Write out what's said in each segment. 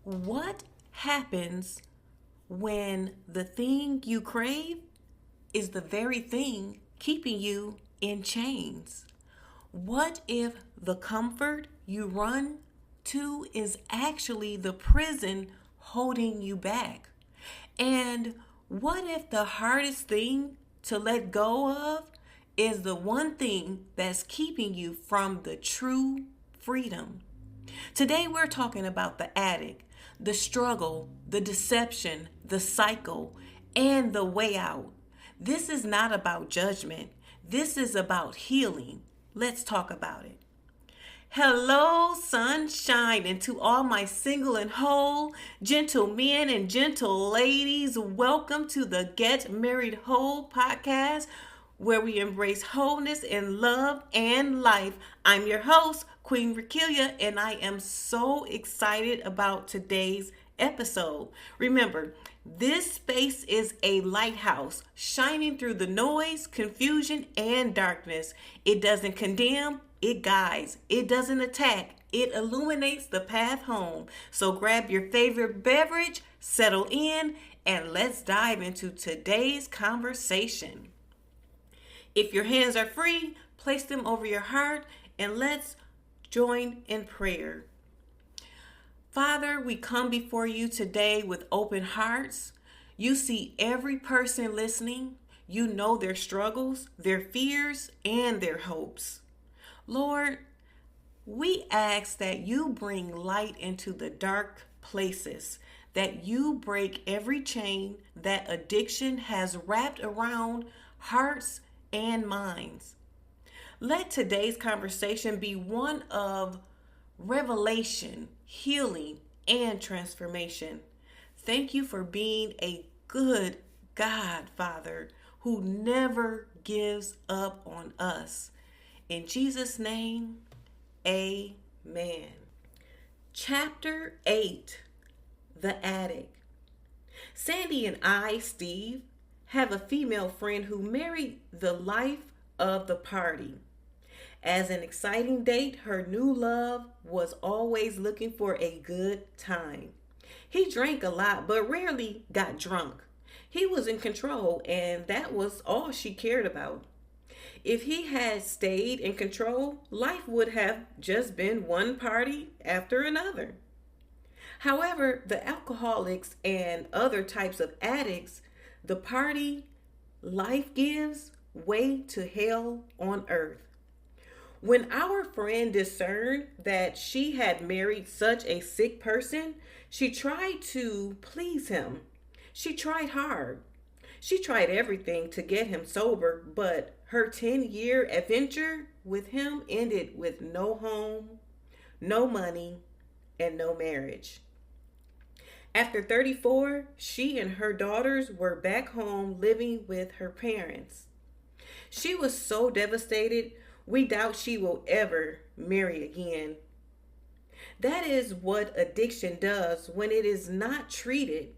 What happens when the thing you crave is the very thing keeping you in chains? What if the comfort you run to is actually the prison holding you back? And what if the hardest thing to let go of is the one thing that's keeping you from the true freedom? Today, we're talking about the addict, the struggle, the deception, the cycle, and the way out. This is not about judgment, this is about healing. Let's talk about it. Hello, sunshine, and to all my single and whole, gentle men and gentle ladies, welcome to the Get Married Whole podcast, where we embrace wholeness and love and life. I'm your host, Queen Rakihealya, and I am so excited about today's episode. Remember, this space is a lighthouse shining through the noise, confusion, and darkness. It doesn't condemn, it guides. It doesn't attack, it illuminates the path home. So grab your favorite beverage, settle in, and let's dive into today's conversation. If your hands are free, place them over your heart and let's join in prayer. Father, we come before you today with open hearts. You see every person listening. You know their struggles, their fears, and their hopes. Lord, we ask that you bring light into the dark places, that you break every chain that addiction has wrapped around hearts and minds. Let today's conversation be one of revelation, healing, and transformation. Thank you for being a good God, Father, who never gives up on us. In Jesus' name, amen. Chapter 8, The Addict. Sandy and I, Steve, have a female friend who married the life of the party. As an exciting date, her new love was always looking for a good time. He drank a lot, but rarely got drunk. He was in control, and that was all she cared about. If he had stayed in control, life would have just been one party after another. However, the alcoholics and other types of addicts, the party life gives way to hell on earth. When our friend discerned that she had married such a sick person, she tried to please him. She tried hard. She tried everything to get him sober, but her 10-year adventure with him ended with no home, no money, and no marriage. After 34, she and her daughters were back home living with her parents. She was so devastated, we doubt she will ever marry again. That is what addiction does when it is not treated.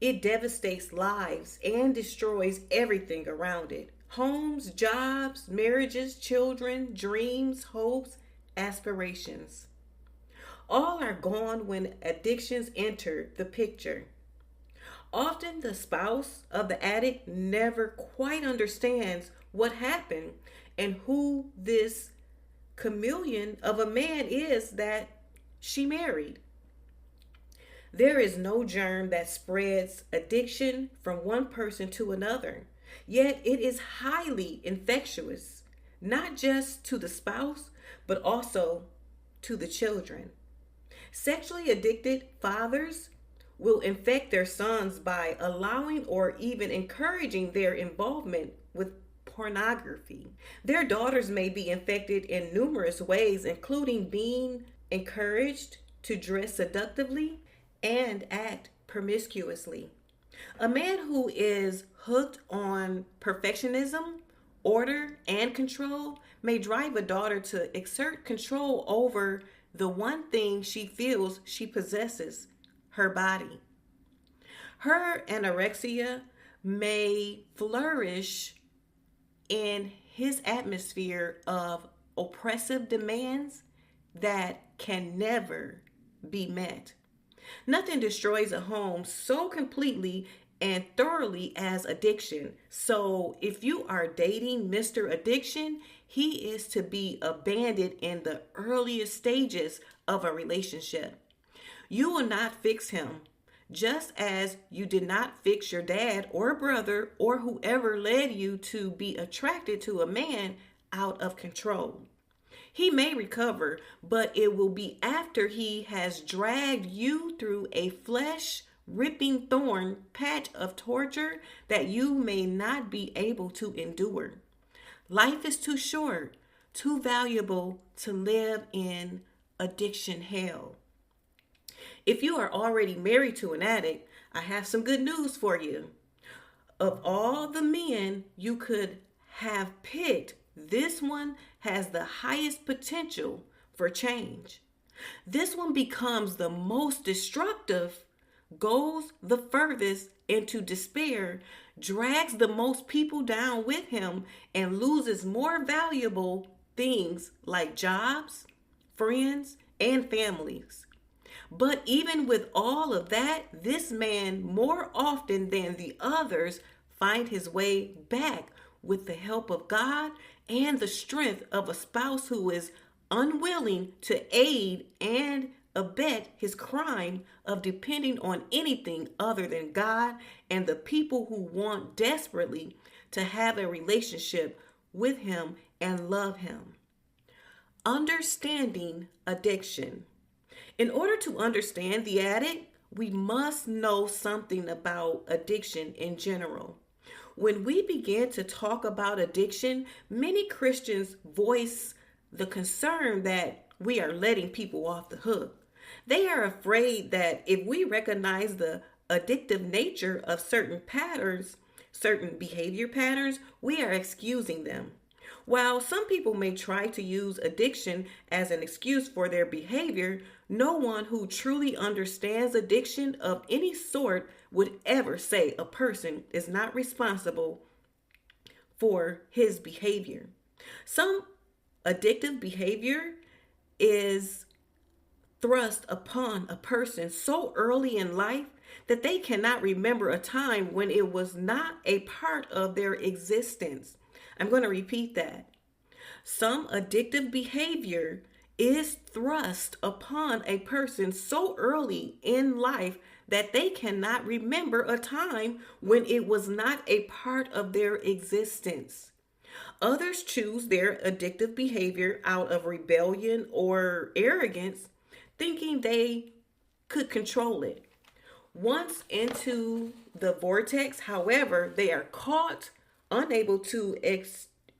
It devastates lives and destroys everything around it. Homes, jobs, marriages, children, dreams, hopes, aspirations. All are gone when addictions enter the picture. Often the spouse of the addict never quite understands what happened and who this chameleon of a man is that she married. There is no germ that spreads addiction from one person to another, yet it is highly infectious, not just to the spouse, but also to the children. Sexually addicted fathers will infect their sons by allowing or even encouraging their involvement with pornography. Their daughters may be infected in numerous ways, including being encouraged to dress seductively and act promiscuously. A man who is hooked on perfectionism, order, and control may drive a daughter to exert control over the one thing she feels she possesses, her body. Her anorexia may flourish in his atmosphere of oppressive demands that can never be met. Nothing destroys a home so completely and thoroughly as addiction. So, if you are dating Mr. Addiction, he is to be abandoned in the earliest stages of a relationship. You will not fix him, just as you did not fix your dad or brother or whoever led you to be attracted to a man out of control. He may recover, but it will be after he has dragged you through a flesh ripping thorn patch of torture that you may not be able to endure. Life is too short, too valuable to live in addiction hell. If you are already married to an addict, I have some good news for you. Of all the men you could have picked, this one has the highest potential for change. This one becomes the most destructive, goes the furthest into despair, drags the most people down with him, and loses more valuable things like jobs, friends, and families. But even with all of that, this man more often than the others find his way back with the help of God and the strength of a spouse who is unwilling to aid and abet his crime of depending on anything other than God and the people who want desperately to have a relationship with him and love him. Understanding addiction. In order to understand the addict, we must know something about addiction in general. When we begin to talk about addiction, many Christians voice the concern that we are letting people off the hook. They are afraid that if we recognize the addictive nature of certain patterns, certain behavior patterns, we are excusing them. While some people may try to use addiction as an excuse for their behavior, no one who truly understands addiction of any sort would ever say a person is not responsible for his behavior. Some addictive behavior is thrust upon a person so early in life that they cannot remember a time when it was not a part of their existence. I'm going to repeat that. Some addictive behavior is thrust upon a person so early in life that they cannot remember a time when it was not a part of their existence. Others choose their addictive behavior out of rebellion or arrogance, thinking they could control it. Once into the vortex, however, they are caught unable to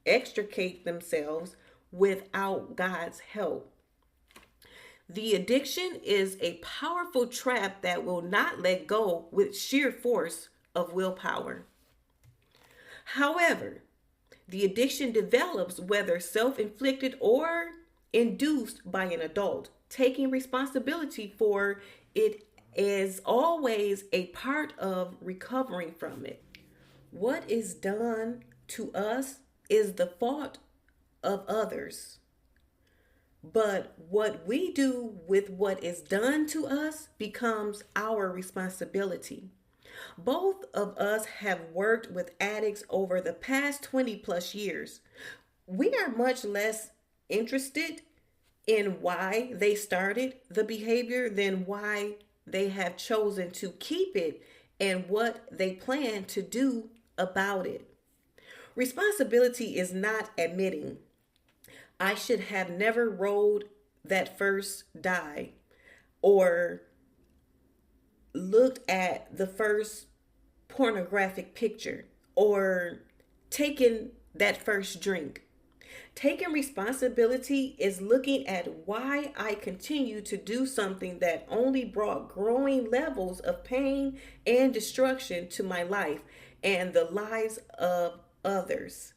extricate themselves without God's help. The addiction is a powerful trap that will not let go with sheer force of willpower. However, the addiction develops whether self-inflicted or induced by an adult. Taking responsibility for it is always a part of recovering from it. What is done to us is the fault of others. But what we do with what is done to us becomes our responsibility. Both of us have worked with addicts over the past 20 plus years. We are much less interested in why they started the behavior than why they have chosen to keep it and what they plan to do about it. Responsibility is not admitting, I should have never rolled that first die or looked at the first pornographic picture or taken that first drink. Taking responsibility is looking at why I continue to do something that only brought growing levels of pain and destruction to my life and the lives of others.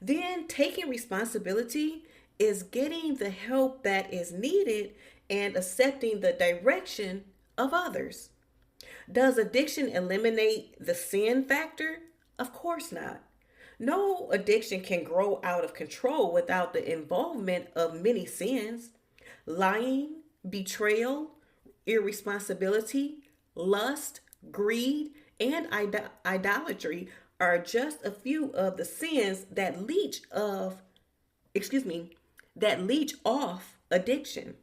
Then taking responsibility is getting the help that is needed and accepting the direction of others. Does addiction eliminate the sin factor? Of course not. No addiction can grow out of control without the involvement of many sins. Lying, betrayal, irresponsibility, lust, greed, and idolatry are just a few of the sins that leech off addiction.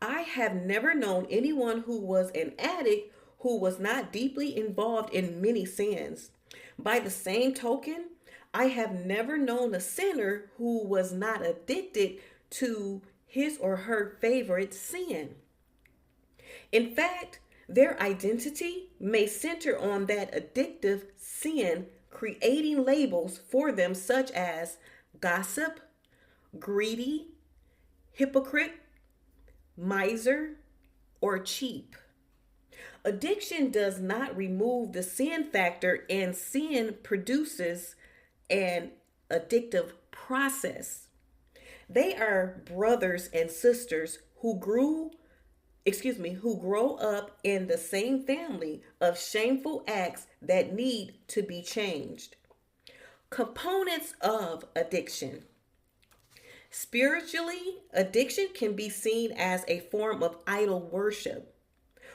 I have never known anyone who was an addict who was not deeply involved in many sins. By the same token, I have never known a sinner who was not addicted to his or her favorite sin. In fact, their identity may center on that addictive sin, creating labels for them such as gossip, greedy, hypocrite, miser, or cheap. Addiction does not remove the sin factor, and sin produces an addictive process. They are brothers and sisters who grow up in the same family of shameful acts that need to be changed. Components of addiction. Spiritually, addiction can be seen as a form of idol worship.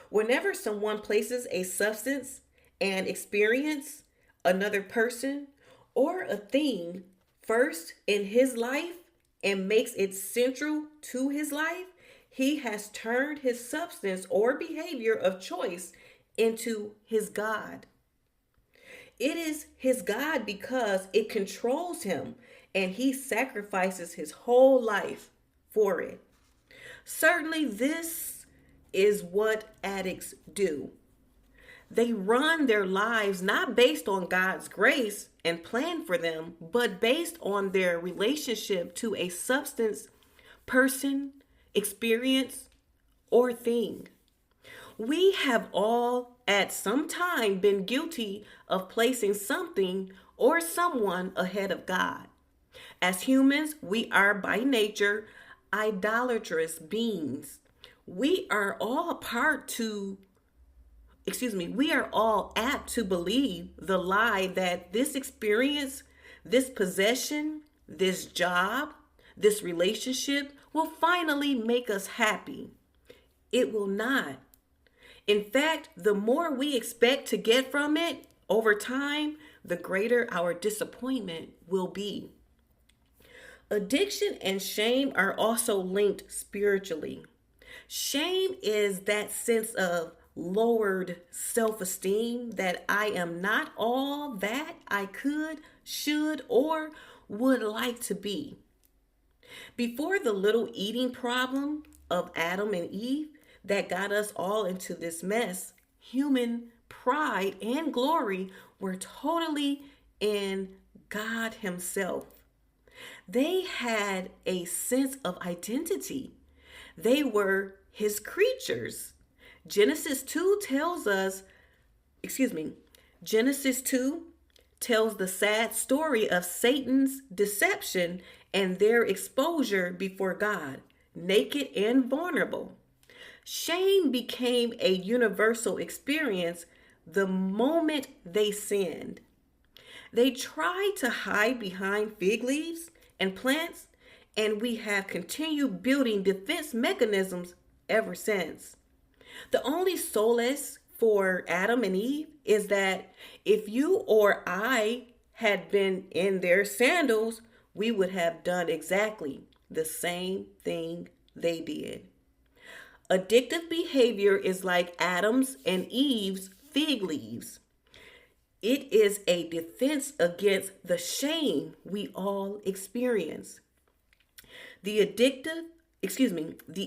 Whenever someone places a substance, an experience, another person, or a thing first in his life and makes it central to his life, he has turned his substance or behavior of choice into his God. It is his God because it controls him and he sacrifices his whole life for it. Certainly, this is what addicts do. They run their lives not based on God's grace and plan for them, but based on their relationship to a substance, person, experience, or thing. We have all at some time been guilty of placing something or someone ahead of God. As humans, we are by nature idolatrous beings. We are all we are all apt to believe the lie that this experience, this possession, this job, this relationship will finally make us happy. It will not. In fact, the more we expect to get from it over time, the greater our disappointment will be. Addiction and shame are also linked spiritually. Shame is that sense of lowered self-esteem that I am not all that I could, should, or would like to be. Before the little eating problem of Adam and Eve that got us all into this mess, human pride and glory were totally in God Himself. They had a sense of identity. They were His creatures. Genesis 2 tells the sad story of Satan's deception and their exposure before God, naked and vulnerable. Shame became a universal experience the moment they sinned. They tried to hide behind fig leaves and plants, and we have continued building defense mechanisms ever since. The only solace for Adam and Eve is that if you or I had been in their sandals, we would have done exactly the same thing they did. Addictive behavior is like Adam's and Eve's fig leaves. It is a defense against the shame we all experience. The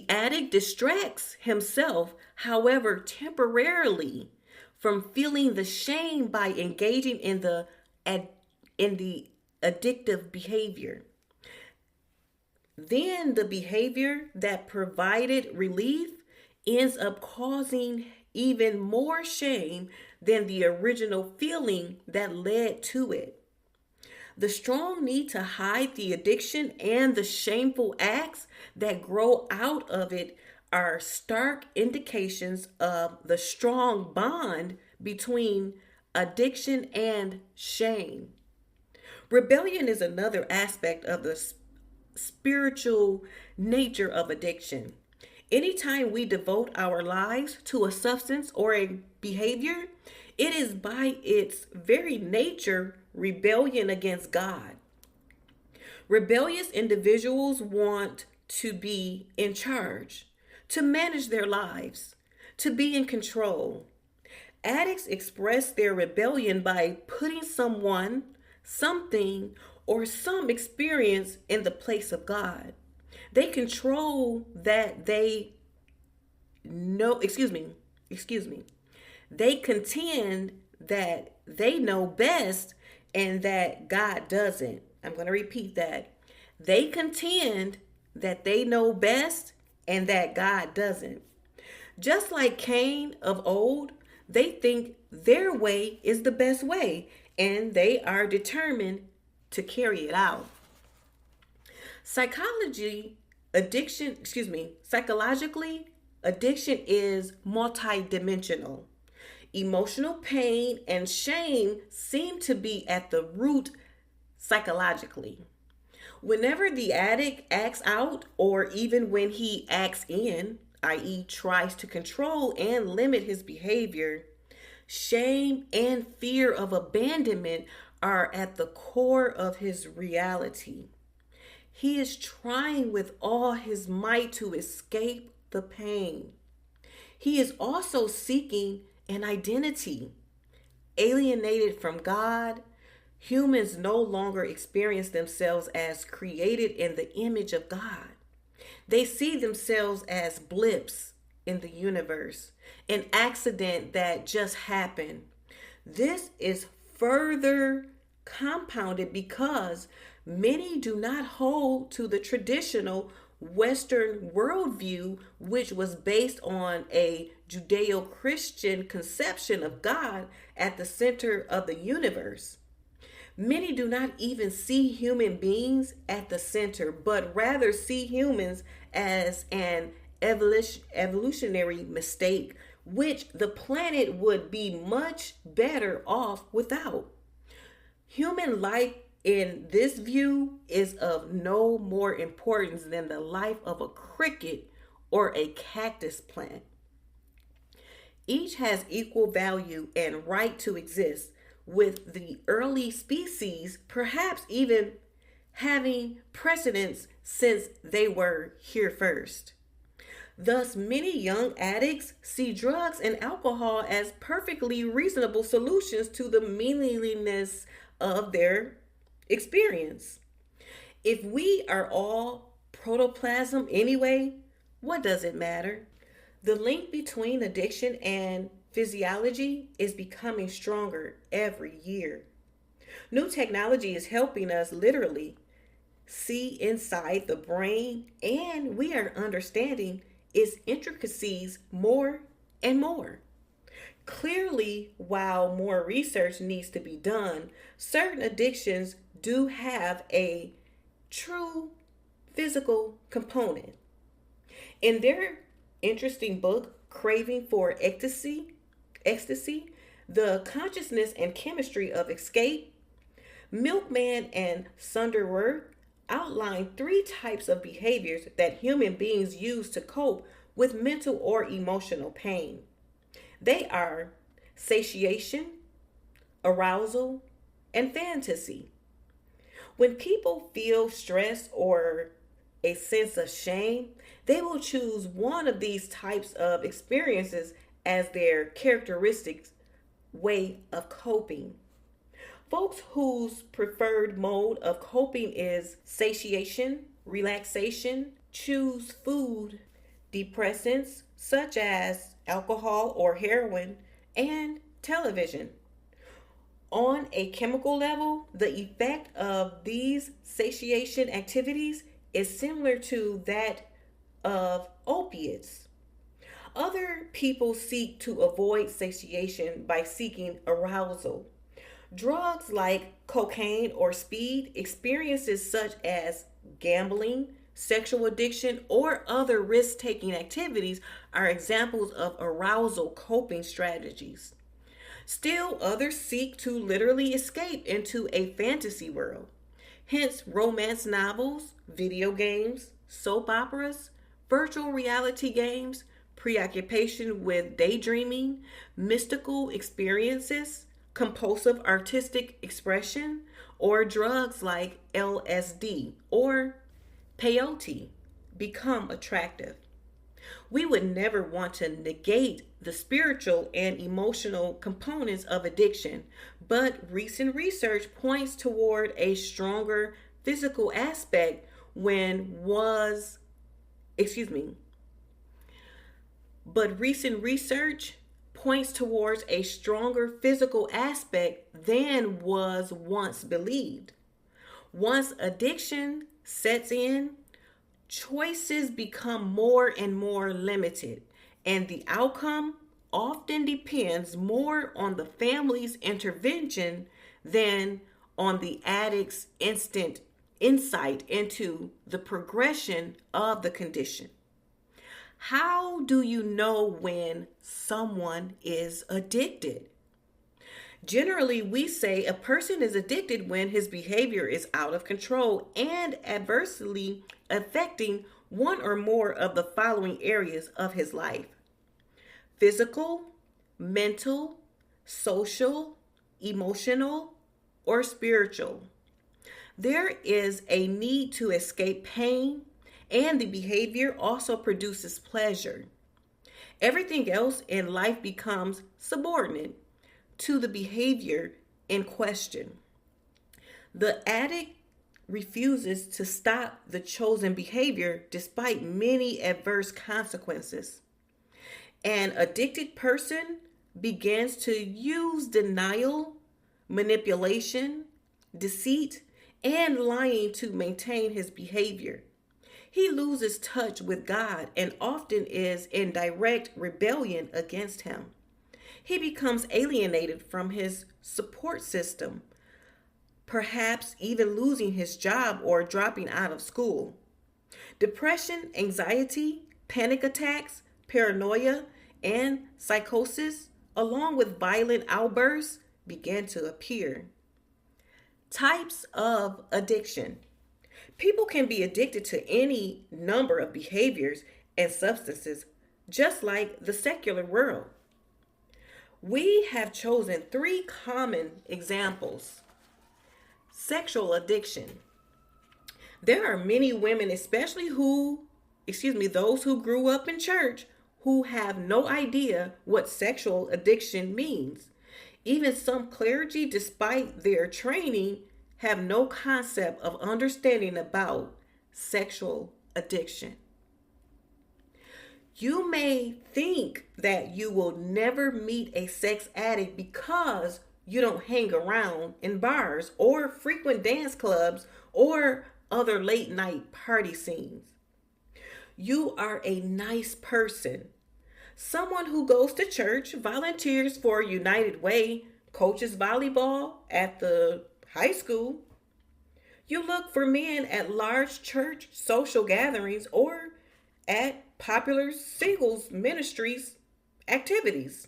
addict distracts himself, however, temporarily from feeling the shame by engaging in the addictive behavior. Then the behavior that provided relief ends up causing even more shame than the original feeling that led to it. The strong need to hide the addiction and the shameful acts that grow out of it are stark indications of the strong bond between addiction and shame. Rebellion is another aspect of the spiritual nature of addiction. Anytime we devote our lives to a substance or a behavior, it is by its very nature rebellion against God. Rebellious individuals want to be in charge, to manage their lives, to be in control. Addicts express their rebellion by putting someone, something, or some experience in the place of God. They control that they know, excuse me. They contend that they know best and that God doesn't. I'm going to repeat that. They contend that they know best and that God doesn't. Just like Cain of old, they think their way is the best way and they are determined to carry it out. Psychologically, addiction is multidimensional. Emotional pain and shame seem to be at the root psychologically. Whenever the addict acts out, or even when he acts in, i.e., tries to control and limit his behavior, shame and fear of abandonment are at the core of his reality. He is trying with all his might to escape the pain. He is also seeking an identity. Alienated from God, humans no longer experience themselves as created in the image of God. They see themselves as blips in the universe, an accident that just happened. This is further compounded because many do not hold to the traditional Western worldview, which was based on a Judeo-Christian conception of God at the center of the universe. Many do not even see human beings at the center, but rather see humans as an evolutionary mistake, which the planet would be much better off without. Human life in this view is of no more importance than the life of a cricket or a cactus plant. Each has equal value and right to exist, with the early species perhaps even having precedence since they were here first. Thus, many young addicts see drugs and alcohol as perfectly reasonable solutions to the meaninglessness of their experience. If we are all protoplasm anyway, what does it matter? The link between addiction and physiology is becoming stronger every year. New technology is helping us literally see inside the brain, and we are understanding its intricacies more and more. Clearly, while more research needs to be done, certain addictions do have a true physical component. In their interesting book, Craving for Ecstasy, the consciousness and chemistry of escape, Milkman and Sunderworth outline 3 types of behaviors that human beings use to cope with mental or emotional pain. They are satiation, arousal, and fantasy. When people feel stress or a sense of shame, they will choose one of these types of experiences as their characteristic way of coping. Folks whose preferred mode of coping is satiation, relaxation, choose food, depressants such as alcohol or heroin, and television. On a chemical level, the effect of these satiation activities is similar to that of opiates. Other people seek to avoid satiation by seeking arousal. Drugs like cocaine or speed, experiences such as gambling, sexual addiction, or other risk-taking activities are examples of arousal coping strategies. Still, others seek to literally escape into a fantasy world. Hence, romance novels, video games, soap operas, virtual reality games, preoccupation with daydreaming, mystical experiences, compulsive artistic expression, or drugs like LSD or peyote become attractive. We would never want to negate the spiritual and emotional components of addiction, but recent research points toward a stronger physical aspect when was, excuse me, but recent research points towards a stronger physical aspect than was once believed. Once addiction sets in, choices become more and more limited, and the outcome often depends more on the family's intervention than on the addict's instant insight into the progression of the condition. How do you know when someone is addicted? Generally, we say a person is addicted when his behavior is out of control and adversely affecting one or more of the following areas of his life: physical, mental, social, emotional, or spiritual. There is a need to escape pain, and the behavior also produces pleasure. Everything else in life becomes subordinate to the behavior in question. The addict refuses to stop the chosen behavior despite many adverse consequences. An addicted person begins to use denial, manipulation, deceit, and lying to maintain his behavior. He loses touch with God and often is in direct rebellion against Him. He becomes alienated from his support system, perhaps even losing his job or dropping out of school. Depression, anxiety, panic attacks, paranoia, and psychosis, along with violent outbursts, begin to appear. Types of addiction. People can be addicted to any number of behaviors and substances, just like the secular world. We have chosen 3 common examples. Sexual addiction. There are many women, especially those who grew up in church, who have no idea what sexual addiction means. Even some clergy, despite their training, have no concept of understanding about sexual addiction. You may think that you will never meet a sex addict because you don't hang around in bars or frequent dance clubs or other late night party scenes. You are a nice person, someone who goes to church, volunteers for United Way, coaches volleyball at the high school. You look for men at large church social gatherings or at popular singles ministries activities.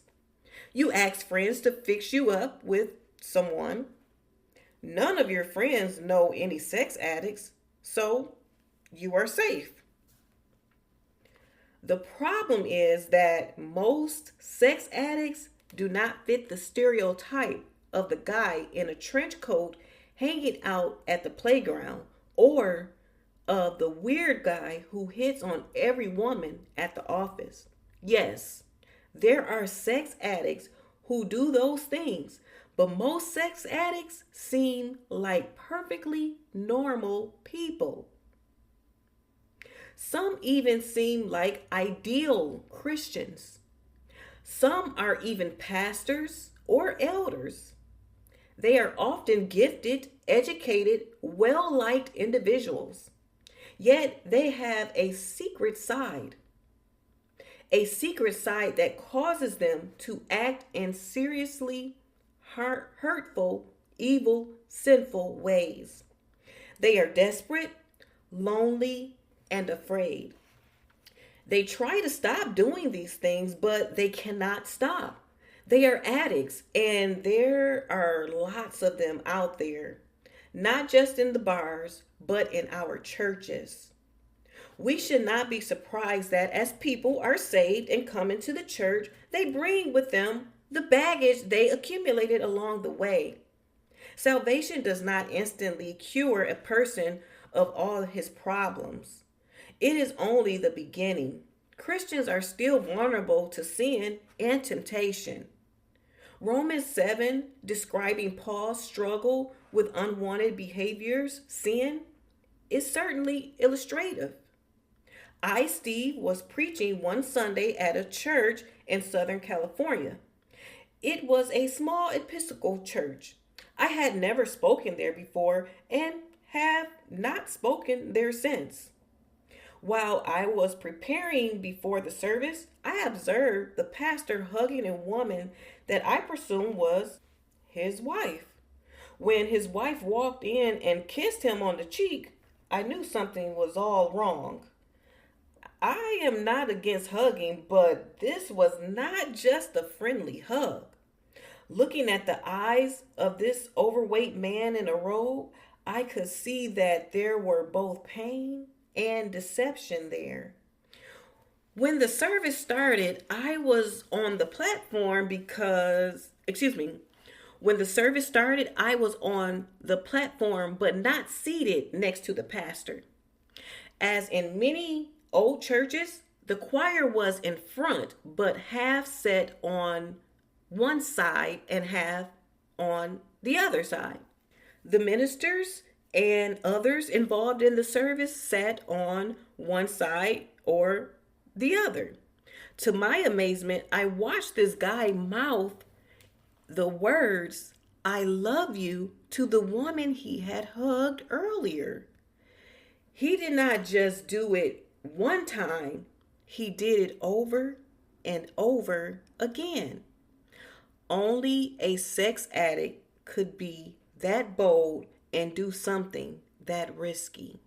You ask friends to fix you up with someone. None of your friends know any sex addicts, so you are safe. The problem is that most sex addicts do not fit the stereotype of the guy in a trench coat hanging out at the playground, or of the weird guy who hits on every woman at the office. Yes, there are sex addicts who do those things, but most sex addicts seem like perfectly normal people. Some even seem like ideal Christians. Some are even pastors or elders. They are often gifted, educated, well-liked individuals. Yet they have a secret side that causes them to act in seriously hurtful, evil, sinful ways. They are desperate, lonely, and afraid. They try to stop doing these things, but they cannot stop. They are addicts, and there are lots of them out there, not just in the bars, but in our churches. We should not be surprised that as people are saved and come into the church, they bring with them the baggage they accumulated along the way. Salvation does not instantly cure a person of all his problems. It is only the beginning. Christians are still vulnerable to sin and temptation. Romans 7, describing Paul's struggle with unwanted behaviors, sin, is certainly illustrative. Steve, was preaching one Sunday at a church in Southern California. It was a small Episcopal church. I had never spoken there before and have not spoken there since. While I was preparing before the service, I observed the pastor hugging a woman that I presume was his wife. When his wife walked in and kissed him on the cheek, I knew something was all wrong. I am not against hugging, but this was not just a friendly hug. Looking at the eyes of this overweight man in a robe, I could see that there were both pain and deception there. When the service started, I was on the platform when the service started, I was on the platform but not seated next to the pastor. As in many old churches, the choir was in front but half set on one side and half on the other side. The ministers and others involved in the service sat on one side or the other. To my amazement, I watched this guy mouth the words, "I love you," to the woman he had hugged earlier. He did not just do it one time, he did it over and over again. Only a sex addict could be that bold and do something that risky.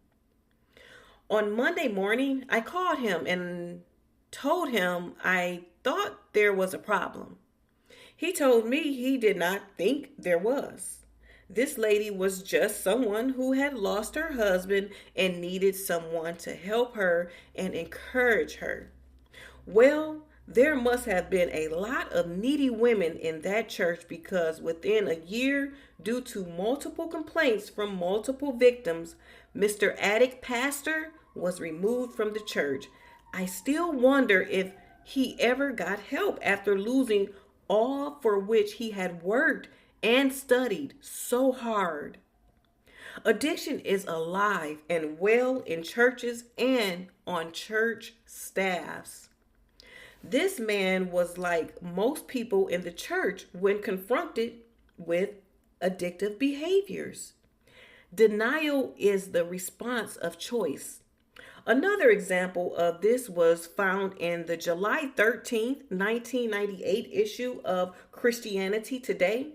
On Monday morning, I called him and told him I thought there was a problem. He told me he did not think there was. This lady was just someone who had lost her husband and needed someone to help her and encourage her. Well, there must have been a lot of needy women in that church because within a year, due to multiple complaints from multiple victims, Mr. Addict pastor was removed from the church. I still wonder if he ever got help after losing all for which he had worked and studied so hard. Addiction is alive and well in churches and on church staffs. This man was like most people in the church when confronted with addictive behaviors. Denial is the response of choice. Another example of this was found in the July 13th, 1998 issue of Christianity Today.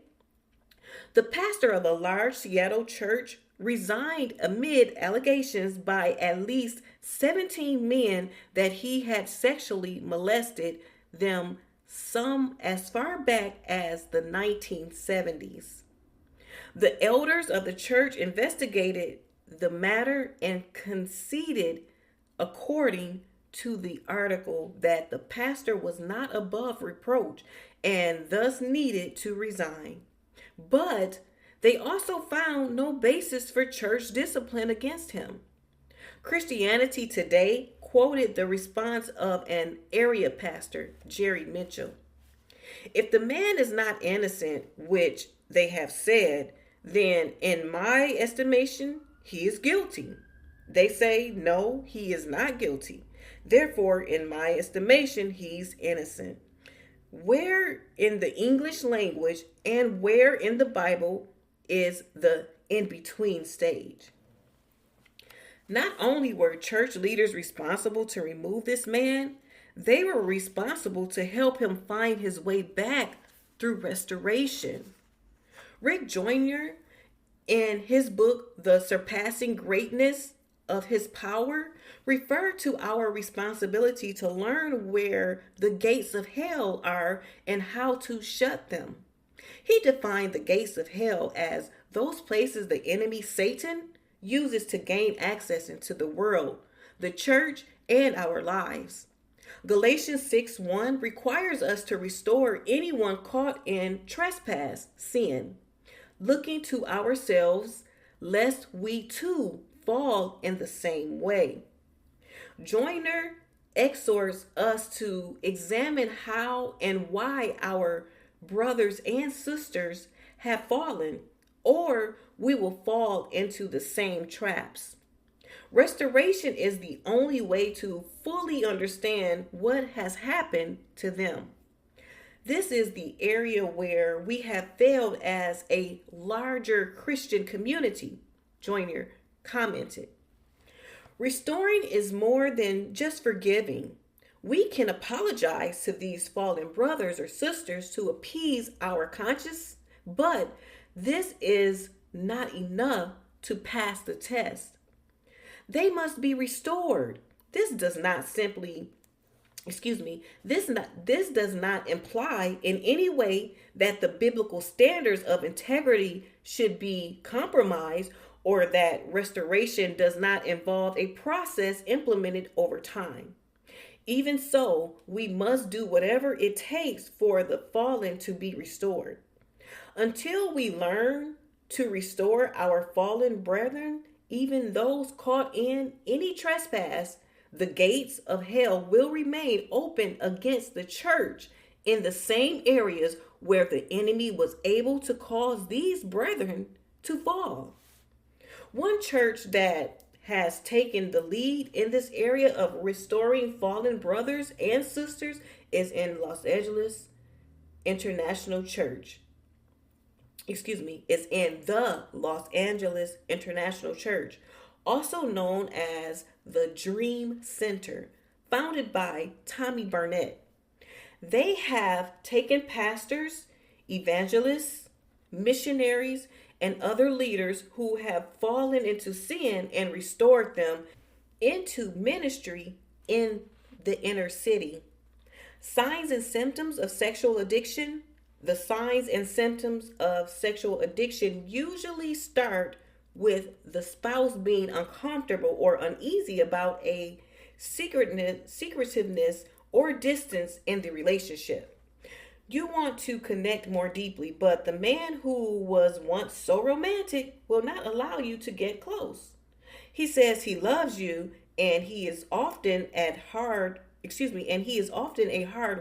The pastor of a large Seattle church resigned amid allegations by at least 17 men that he had sexually molested them, some as far back as the 1970s. The elders of the church investigated the matter and conceded, according to the article, that the pastor was not above reproach and thus needed to resign. But they also found no basis for church discipline against him. Christianity Today quoted the response of an area pastor, Jerry Mitchell. If the man is not innocent, which they have said, then in my estimation, he is guilty. They say, no, he is not guilty. Therefore, in my estimation, he's innocent. Where in the English language and where in the Bible is the in-between stage? Not only were church leaders responsible to remove this man, they were responsible to help him find his way back through restoration. Rick Joyner, in his book, The Surpassing Greatness of His Power, referred to our responsibility to learn where the gates of hell are and how to shut them. He defined the gates of hell as those places the enemy Satan uses to gain access into the world, the church, and our lives. Galatians 6:1 requires us to restore anyone caught in trespass, sin, looking to ourselves lest we too fall in the same way. Joyner exhorts us to examine how and why our brothers and sisters have fallen, or we will fall into the same traps. Restoration is the only way to fully understand what has happened to them. This is the area where we have failed as a larger Christian community, Joyner commented. Restoring is more than just forgiving. We can apologize to these fallen brothers or sisters to appease our conscience, but this is not enough to pass the test. They must be restored. This does not simply, this does not imply in any way that the biblical standards of integrity should be compromised or that restoration does not involve a process implemented over time. Even so, we must do whatever it takes for the fallen to be restored. Until we learn to restore our fallen brethren, even those caught in any trespass, the gates of hell will remain open against the church in the same areas where the enemy was able to cause these brethren to fall. One church that has taken the lead in this area of restoring fallen brothers and sisters is in Los Angeles International Church. Is in the Los Angeles International Church, also known as the Dream Center, founded by Tommy Burnett. They have taken pastors, evangelists, missionaries, and other leaders who have fallen into sin and restored them into ministry in the inner city. Signs and symptoms of sexual addiction. The signs and symptoms of sexual addiction usually start with the spouse being uncomfortable or uneasy about a secretiveness or distance in the relationship. You want to connect more deeply, but the man who was once so romantic will not allow you to get close. He says he loves you and he is often a hard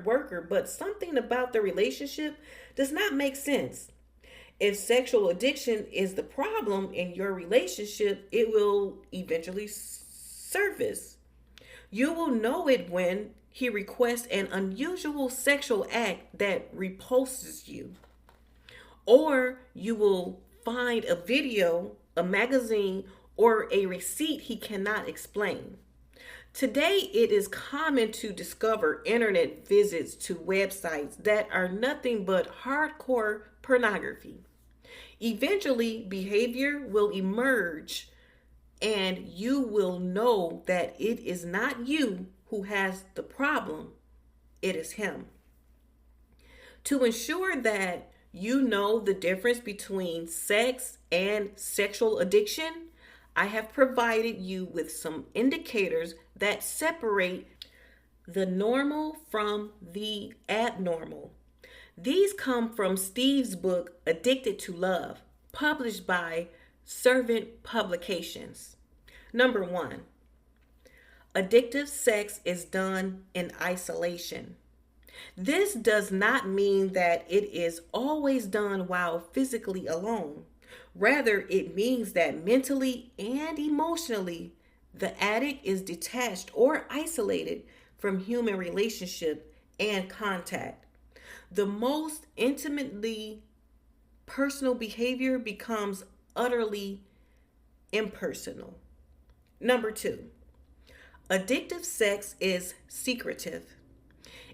worker, but something about the relationship does not make sense. If sexual addiction is the problem in your relationship, it will eventually surface. You will know it when he requests an unusual sexual act that repulses you. Or you will find a video, a magazine, or a receipt he cannot explain. Today, it is common to discover internet visits to websites that are nothing but hardcore pornography. Eventually, behavior will emerge and you will know that it is not you who has the problem, it is him. To ensure that you know the difference between sex and sexual addiction, I have provided you with some indicators that separate the normal from the abnormal. These come from Steve's book, Addicted to Love, published by Servant Publications. Number 1, addictive sex is done in isolation. This does not mean that it is always done while physically alone. Rather, it means that mentally and emotionally, the addict is detached or isolated from human relationship and contact. The most intimately personal behavior becomes utterly impersonal. Number 2, addictive sex is secretive.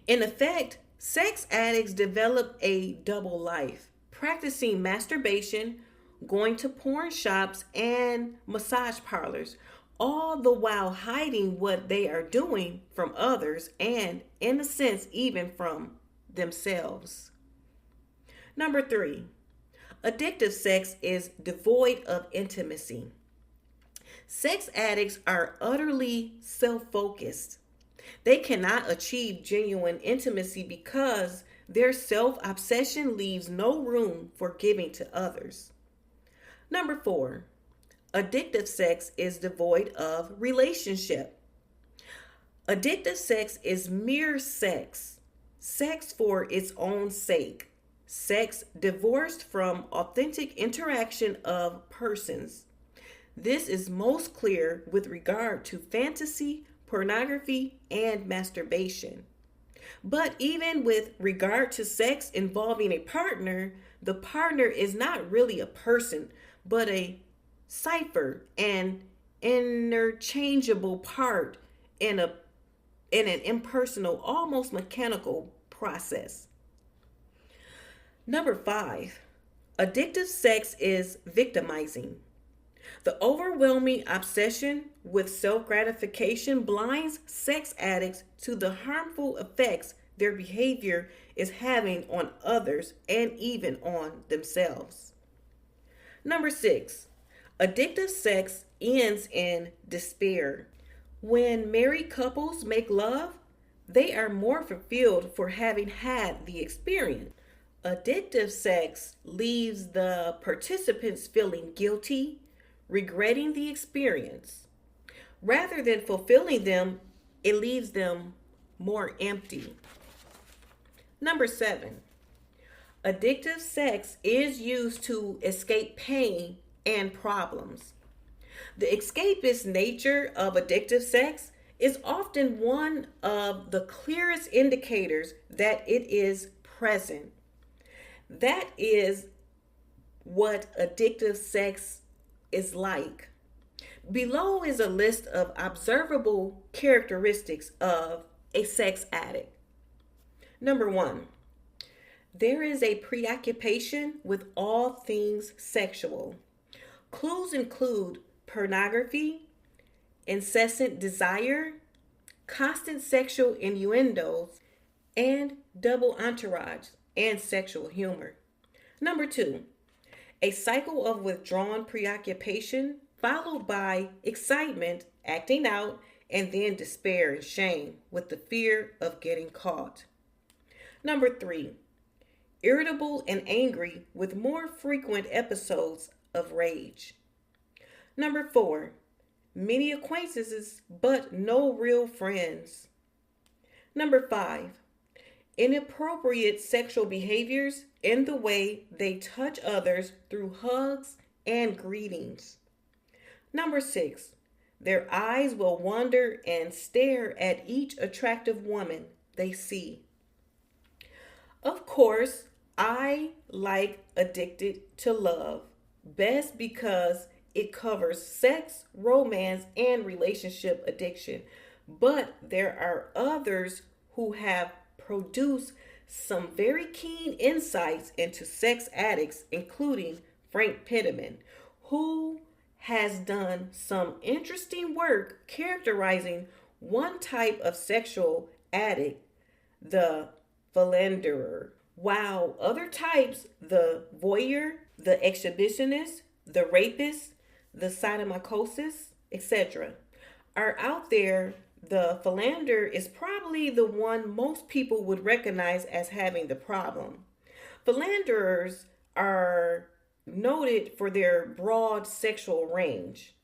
In effect, sex addicts develop a double life, practicing masturbation, going to porn shops and massage parlors, all the while hiding what they are doing from others and, in a sense, even from themselves. Number 3, addictive sex is devoid of intimacy. Sex addicts are utterly self focused. They cannot achieve genuine intimacy because their self obsession leaves no room for giving to others. Number four, addictive sex is devoid of relationship. Addictive sex is mere sex, sex for its own sake, sex divorced from authentic interaction of persons. This is most clear with regard to fantasy, pornography, and masturbation. But even with regard to sex involving a partner, the partner is not really a person, but a cipher, an interchangeable part in an impersonal, almost mechanical process. Number five, addictive sex is victimizing. The overwhelming obsession with self gratification blinds sex addicts to the harmful effects their behavior is having on others and even on themselves. Number six, addictive sex ends in despair. When married couples make love, they are more fulfilled for having had the experience. Addictive sex leaves the participants feeling guilty, regretting the experience. Rather than fulfilling them, it leaves them more empty. Number seven, addictive sex is used to escape pain and problems. The escapist nature of addictive sex is often one of the clearest indicators that it is present. That is what addictive sex is like. Below is a list of observable characteristics of a sex addict. Number one, there is a preoccupation with all things sexual. Clues include pornography, incessant desire, constant sexual innuendos, and double entourage and sexual humor. Number two, a cycle of withdrawn preoccupation followed by excitement, acting out, and then despair and shame with the fear of getting caught. Number three, irritable and angry with more frequent episodes of rage. Number four, many acquaintances but no real friends. Number five, inappropriate sexual behaviors in the way they touch others through hugs and greetings. Number six, their eyes will wander and stare at each attractive woman they see. Of course, I like Addicted to Love best because it covers sex, romance, and relationship addiction. But there are others who have produced some very keen insights into sex addicts, including Frank Pitterman, who has done some interesting work characterizing one type of sexual addict, the philanderer, while other types, the voyeur, the exhibitionist, the rapist, the sadomasochist, etc., are out there. The philanderer is probably the one most people would recognize as having the problem. Philanderers are noted for their broad sexual range.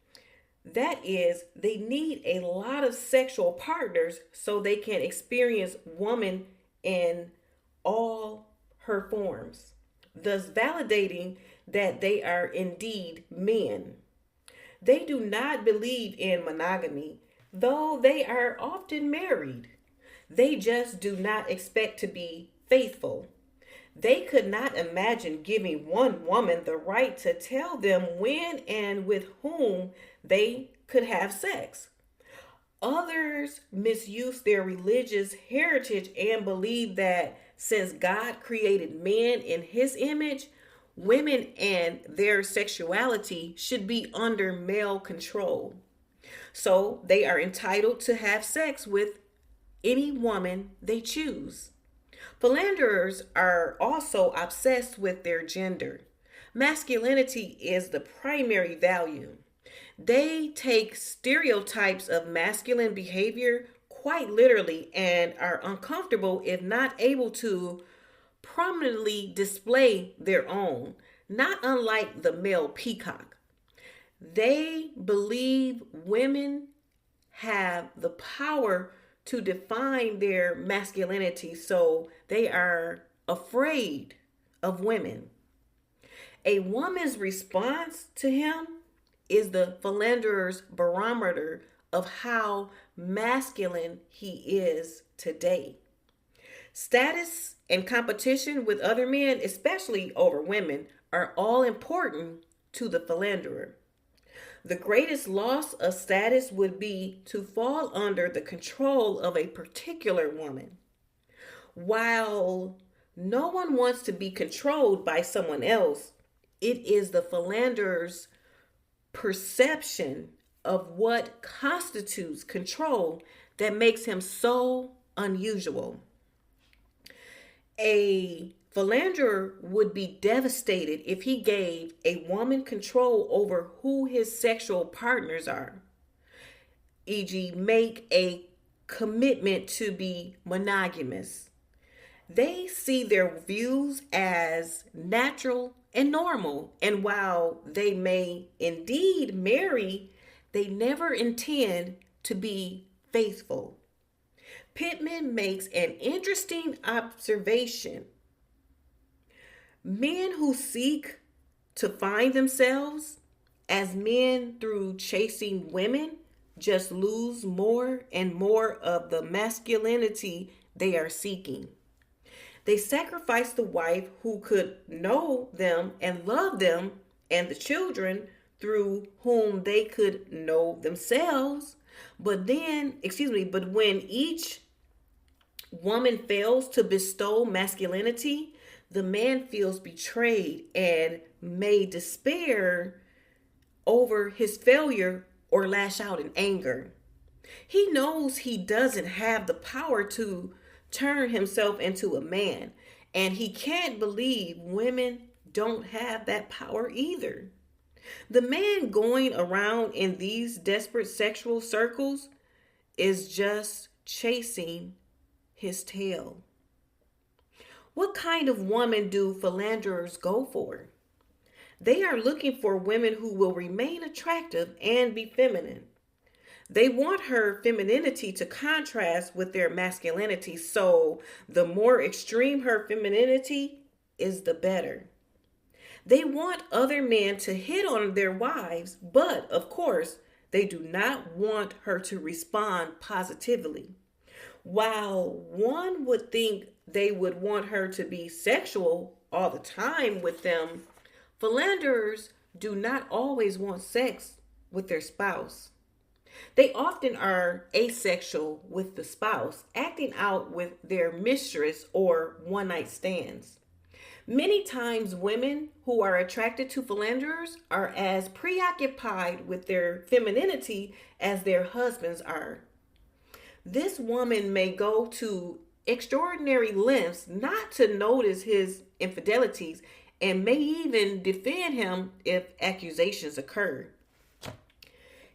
That is, they need a lot of sexual partners so they can experience woman in all her forms, thus validating that they are indeed men. They do not believe in monogamy, though they are often married. They just do not expect to be faithful. They could not imagine giving one woman the right to tell them when and with whom they could have sex. Others misuse their religious heritage and believe that since God created men in his image, women and their sexuality should be under male control. So they are entitled to have sex with any woman they choose. Philanderers are also obsessed with their gender. Masculinity is the primary value. They take stereotypes of masculine behavior quite literally and are uncomfortable if not able to prominently display their own, not unlike the male peacock. They believe women have the power to define their masculinity, so they are afraid of women. A woman's response to him is the philanderer's barometer of how masculine he is today. Status and competition with other men, especially over women, are all important to the philanderer. The greatest loss of status would be to fall under the control of a particular woman. While no one wants to be controlled by someone else, it is the philanderer's perception of what constitutes control that makes him so unusual. A philanderer would be devastated if he gave a woman control over who his sexual partners are, e.g., make a commitment to be monogamous. They see their views as natural and normal, and while they may indeed marry, they never intend to be faithful. Pittman makes an interesting observation. Men who seek to find themselves as men through chasing women just lose more and more of the masculinity they are seeking. They sacrifice the wife who could know them and love them and the children through whom they could know themselves. But when each woman fails to bestow masculinity, the man feels betrayed and may despair over his failure or lash out in anger. He knows he doesn't have the power to turn himself into a man, and he can't believe women don't have that power either. The man going around in these desperate sexual circles is just chasing his tail. What kind of woman do philanderers go for? They are looking for women who will remain attractive and be feminine. They want her femininity to contrast with their masculinity, so the more extreme her femininity is, the better. They want other men to hit on their wives, but of course, they do not want her to respond positively. While one would think they would want her to be sexual all the time with them, philanderers do not always want sex with their spouse. They often are asexual with the spouse, acting out with their mistress or one-night stands. Many times women who are attracted to philanderers are as preoccupied with their femininity as their husbands are. This woman may go to extraordinary lengths not to notice his infidelities and may even defend him if accusations occur.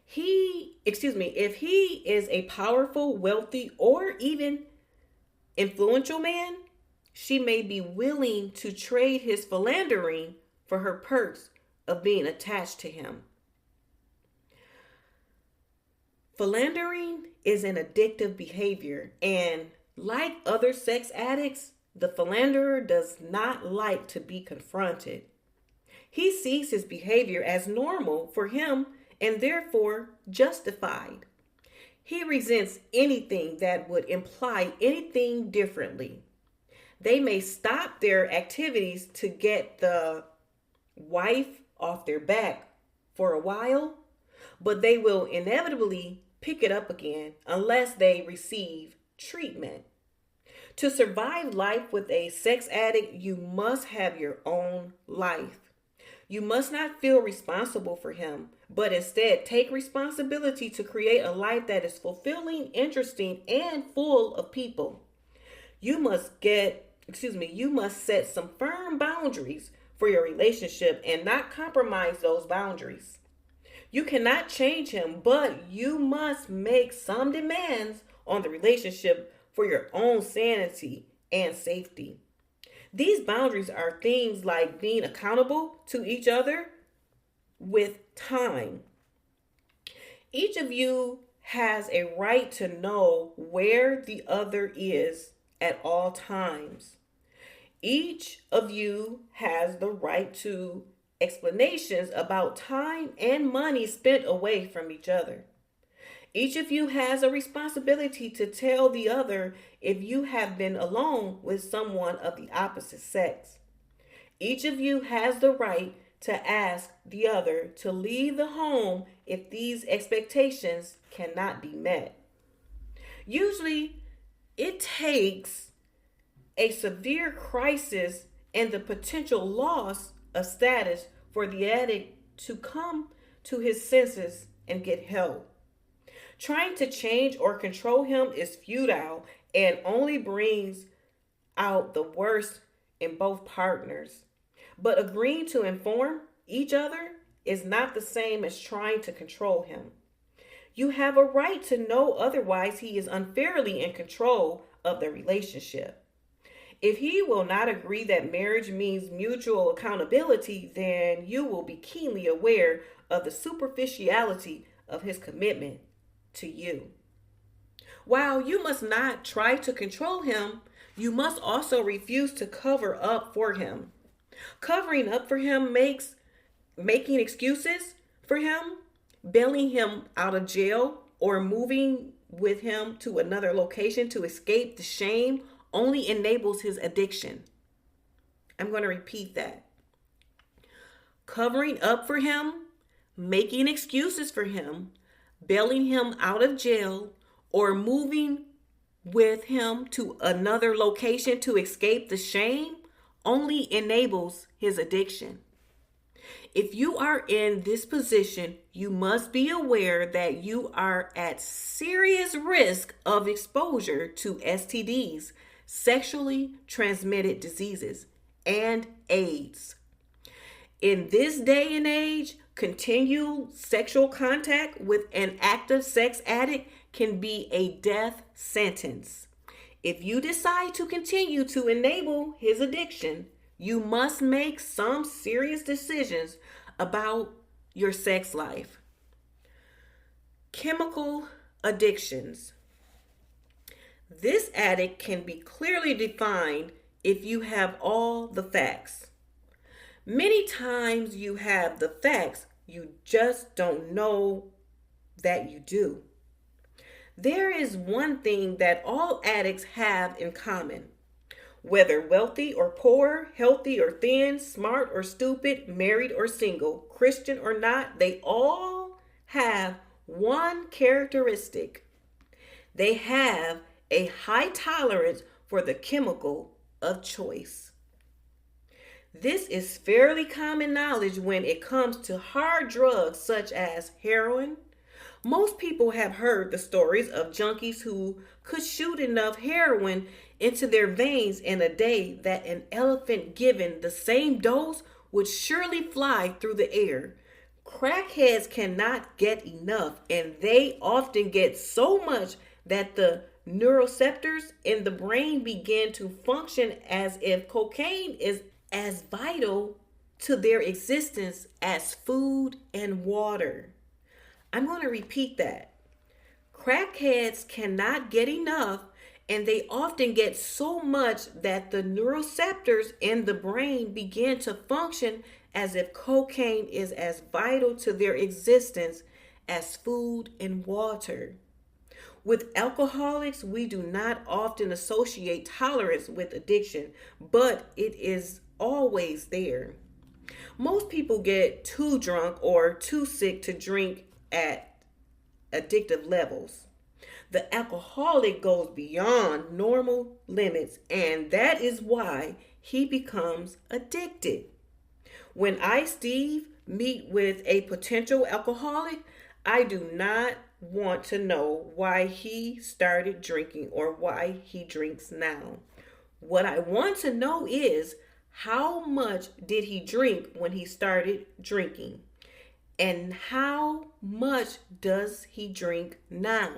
If he is a powerful, wealthy, or even influential man, she may be willing to trade his philandering for her perks of being attached to him. Philandering is an addictive behavior, and like other sex addicts, the philanderer does not like to be confronted. He sees his behavior as normal for him and therefore justified. He resents anything that would imply anything differently. They may stop their activities to get the wife off their back for a while, but they will inevitably pick it up again unless they receive treatment. To survive life with a sex addict, you must have your own life. You must not feel responsible for him, but instead take responsibility to create a life that is fulfilling, interesting, and full of people. You must set some firm boundaries for your relationship and not compromise those boundaries. You cannot change him, but you must make some demands on the relationship for your own sanity and safety. These boundaries are things like being accountable to each other with time. Each of you has a right to know where the other is at all times. Each of you has the right to explanations about time and money spent away from each other. Each of you has a responsibility to tell the other if you have been alone with someone of the opposite sex. Each of you has the right to ask the other to leave the home if these expectations cannot be met. Usually, it takes a severe crisis and the potential loss of status for the addict to come to his senses and get help. Trying to change or control him is futile and only brings out the worst in both partners. But agreeing to inform each other is not the same as trying to control him. You have a right to know otherwise he is unfairly in control of the relationship. If he will not agree that marriage means mutual accountability, then you will be keenly aware of the superficiality of his commitment to you. While you must not try to control him, you must also refuse to cover up for him. Covering up for him makes making excuses for him, bailing him out of jail, or moving with him to another location to escape the shame only enables his addiction. I'm going to repeat that. Covering up for him, making excuses for him, bailing him out of jail, or moving with him to another location to escape the shame only enables his addiction. If you are in this position, you must be aware that you are at serious risk of exposure to STDs, sexually transmitted diseases, and AIDS. In this day and age, continual sexual contact with an active sex addict can be a death sentence. If you decide to continue to enable his addiction, you must make some serious decisions about your sex life. Chemical addictions. This addict can be clearly defined if you have all the facts. Many times you have the facts, you just don't know that you do. There is one thing that all addicts have in common. Whether wealthy or poor, healthy or thin, smart or stupid, married or single, Christian or not, they all have one characteristic. They have a high tolerance for the chemical of choice. This is fairly common knowledge when it comes to hard drugs such as heroin. Most people have heard the stories of junkies who could shoot enough heroin into their veins in a day that an elephant given the same dose would surely fly through the air. Crackheads cannot get enough, and they often get so much that the neuroreceptors in the brain begin to function as if cocaine is as vital to their existence as food and water. I'm going to repeat that. Crackheads cannot get enough, and they often get so much that the neuroreceptors in the brain begin to function as if cocaine is as vital to their existence as food and water. With alcoholics, we do not often associate tolerance with addiction, but it is always there. Most people get too drunk or too sick to drink at addictive levels. The alcoholic goes beyond normal limits, and that is why he becomes addicted. When I, Steve, meet with a potential alcoholic, I do not want to know why he started drinking or why he drinks now. What I want to know is, how much did he drink when he started drinking? And how much does he drink now?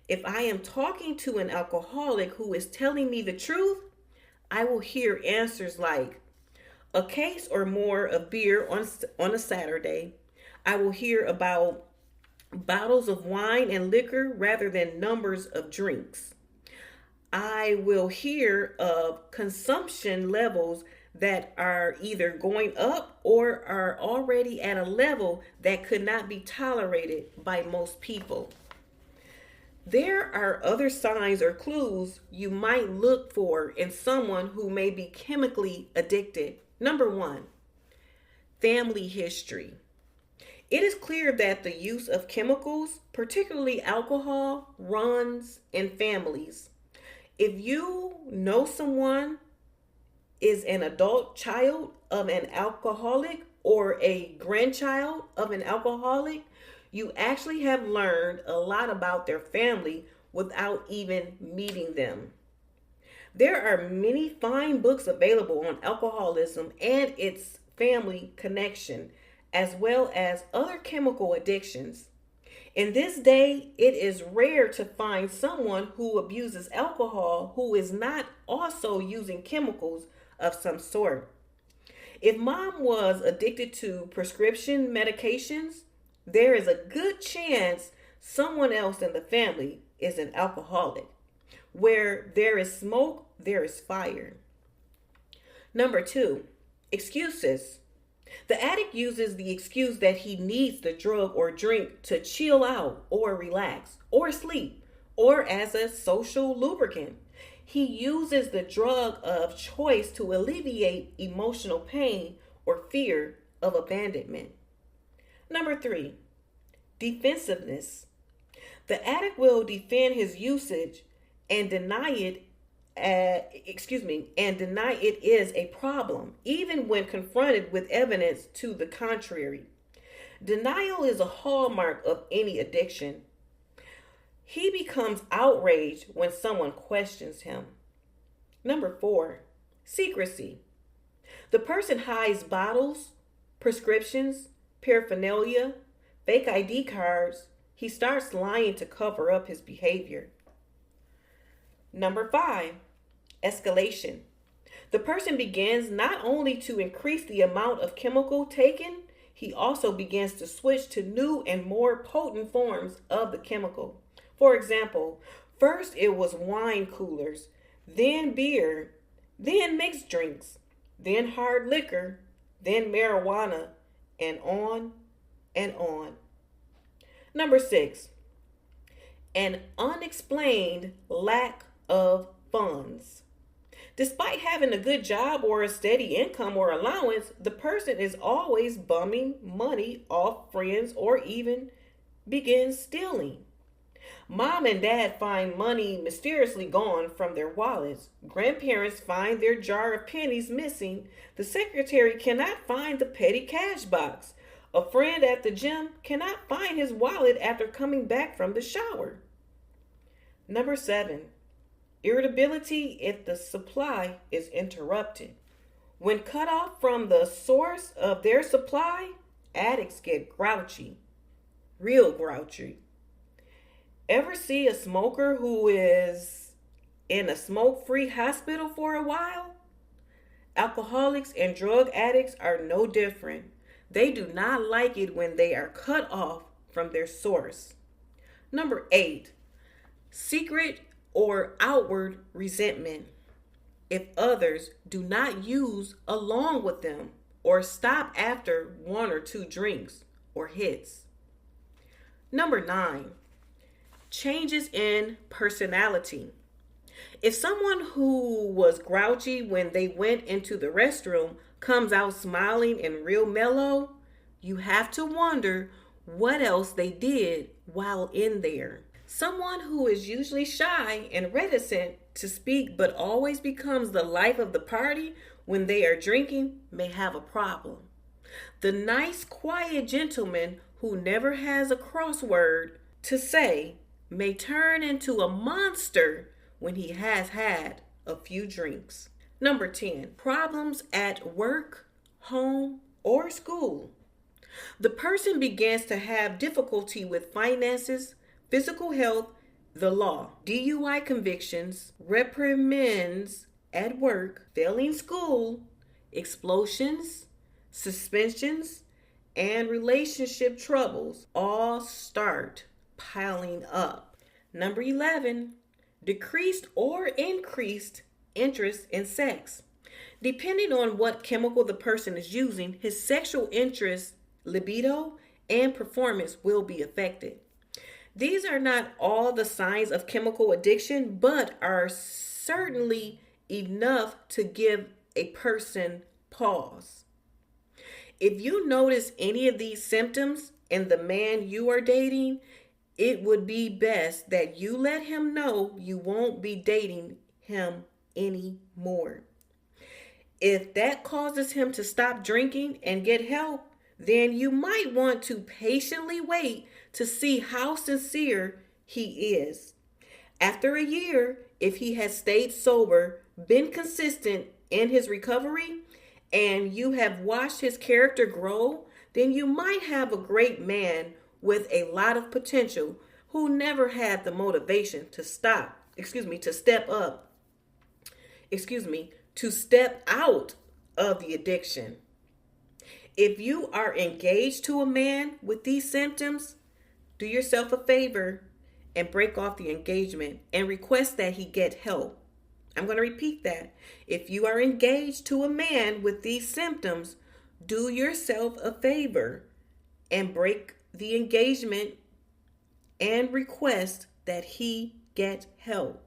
If I am talking to an alcoholic who is telling me the truth, I will hear answers like a case or more of beer on a Saturday. I will hear about bottles of wine and liquor rather than numbers of drinks. I will hear of consumption levels that are either going up or are already at a level that could not be tolerated by most people. There are other signs or clues you might look for in someone who may be chemically addicted. Number one, family history. It is clear that the use of chemicals, particularly alcohol, runs in families. If you know someone is an adult child of an alcoholic or a grandchild of an alcoholic, you actually have learned a lot about their family without even meeting them. There are many fine books available on alcoholism and its family connection, as well as other chemical addictions. In this day, it is rare to find someone who abuses alcohol who is not also using chemicals of some sort. If mom was addicted to prescription medications, there is a good chance someone else in the family is an alcoholic. Where there is smoke, there is fire. Number two, excuses. The addict uses the excuse that he needs the drug or drink to chill out or relax or sleep or as a social lubricant. He uses the drug of choice to alleviate emotional pain or fear of abandonment. Number three, defensiveness. The addict will defend his usage and deny it is a problem, even when confronted with evidence to the contrary. Denial is a hallmark of any addiction. He becomes outraged when someone questions him. Number four, secrecy. The person hides bottles, prescriptions, paraphernalia, fake ID cards. He starts lying to cover up his behavior. Number five, escalation. The person begins not only to increase the amount of chemical taken, he also begins to switch to new and more potent forms of the chemical. For example, first it was wine coolers, then beer, then mixed drinks, then hard liquor, then marijuana, and on and on. Number six, an unexplained lack of funds. Despite having a good job or a steady income or allowance, the person is always bumming money off friends or even begins stealing. Mom and dad find money mysteriously gone from their wallets. Grandparents find their jar of pennies missing. The secretary cannot find the petty cash box. A friend at the gym cannot find his wallet after coming back from the shower. Number seven, irritability if the supply is interrupted. When cut off from the source of their supply, addicts get grouchy, real grouchy. Ever see a smoker who is in a smoke-free hospital for a while? Alcoholics and drug addicts are no different. They do not like it when they are cut off from their source. Number eight, secret or outward resentment. If others do not use along with them or stop after one or two drinks or hits. Number nine, changes in personality. If someone who was grouchy when they went into the restroom comes out smiling and real mellow, you have to wonder what else they did while in there. Someone who is usually shy and reticent to speak but always becomes the life of the party when they are drinking may have a problem. The nice, quiet gentleman who never has a crossword to say may turn into a monster when he has had a few drinks. Number 10, problems at work, home, or school. The person begins to have difficulty with finances, physical health, the law, DUI convictions, reprimands at work, failing school, explosions, suspensions, and relationship troubles all start piling up. Number 11, decreased or increased interest in sex. Depending on what chemical the person is using, his sexual interest, libido, and performance will be affected. These are not all the signs of chemical addiction, but are certainly enough to give a person pause. If you notice any of these symptoms in the man you are dating, it would be best that you let him know you won't be dating him anymore. If that causes him to stop drinking and get help, then you might want to patiently wait to see how sincere he is. After a year, if he has stayed sober, been consistent in his recovery, and you have watched his character grow, then you might have a great man with a lot of potential who never had the motivation to step out of the addiction. If you are engaged to a man with these symptoms, do yourself a favor and break off the engagement and request that he get help. I'm going to repeat that. If you are engaged to a man with these symptoms, do yourself a favor and break the engagement and request that he get help.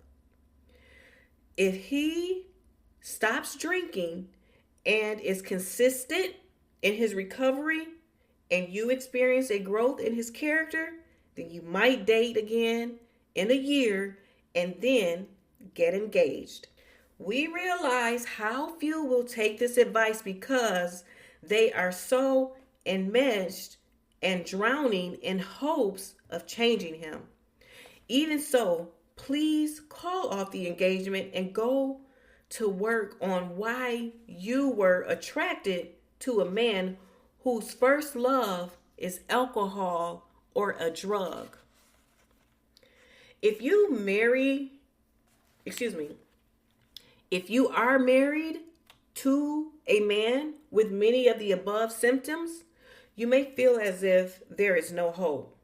If he stops drinking and is consistent in his recovery and you experience a growth in his character, then you might date again in a year and then get engaged. We realize how few will take this advice because they are so enmeshed and drowning in hopes of changing him. Even so, please call off the engagement and go to work on why you were attracted to a man whose first love is alcohol or a drug. If you are married to a man with many of the above symptoms, you may feel as if there is no hope.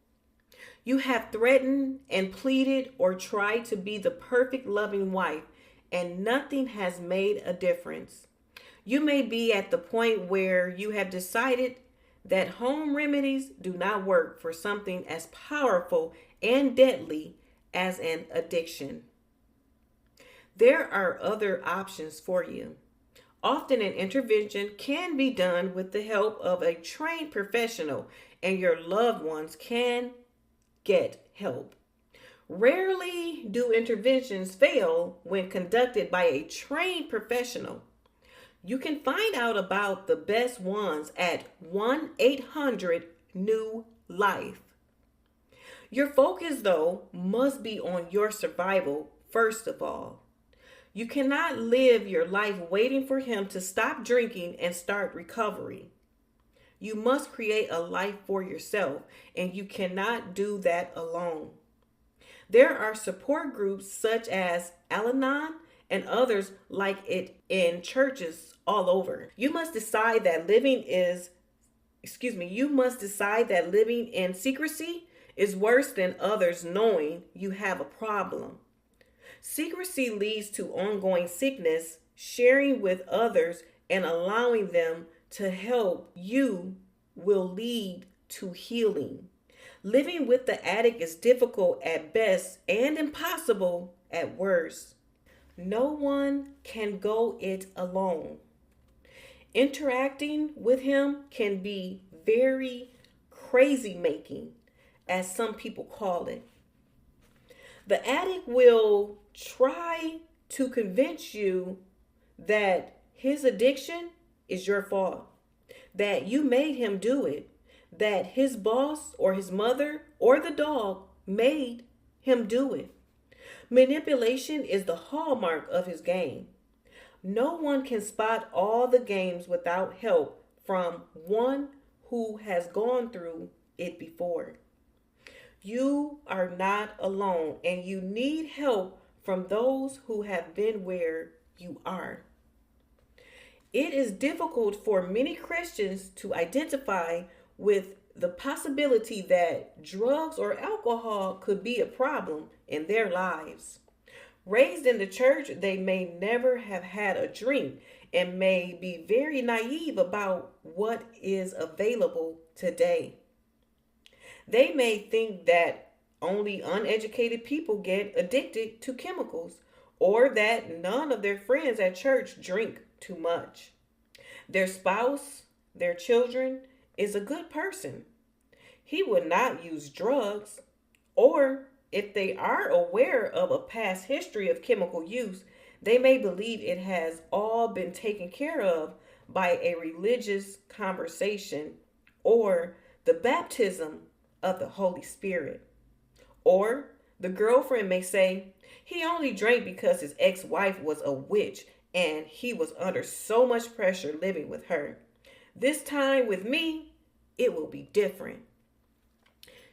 You have threatened and pleaded or tried to be the perfect loving wife, and nothing has made a difference. You may be at the point where you have decided that home remedies do not work for something as powerful and deadly as an addiction. There are other options for you. Often an intervention can be done with the help of a trained professional, and your loved ones can get help. Rarely do interventions fail when conducted by a trained professional. You can find out about the best ones at 1-800-NEW-LIFE. Your focus, though, must be on your survival first of all. You cannot live your life waiting for him to stop drinking and start recovery. You must create a life for yourself, and you cannot do that alone. There are support groups such as Al-Anon and others like it in churches all over. You must decide that living in secrecy is worse than others knowing you have a problem. Secrecy leads to ongoing sickness. Sharing with others and allowing them to help you will lead to healing. Living with the addict is difficult at best and impossible at worst. No one can go it alone. Interacting with him can be very crazy making, as some people call it. The addict will try to convince you that his addiction is your fault, that you made him do it, that his boss or his mother or the dog made him do it. Manipulation is the hallmark of his game. No one can spot all the games without help from one who has gone through it before. You are not alone, and you need help from those who have been where you are. It is difficult for many Christians to identify with the possibility that drugs or alcohol could be a problem in their lives. Raised in the church, they may never have had a drink and may be very naive about what is available today. They may think that only uneducated people get addicted to chemicals or that none of their friends at church drink too much. Their spouse, their children, is a good person. He would not use drugs, or if they are aware of a past history of chemical use, they may believe it has all been taken care of by a religious conversation or the baptism of the Holy Spirit. Or the girlfriend may say, he only drank because his ex-wife was a witch and he was under so much pressure living with her. This time with me, it will be different.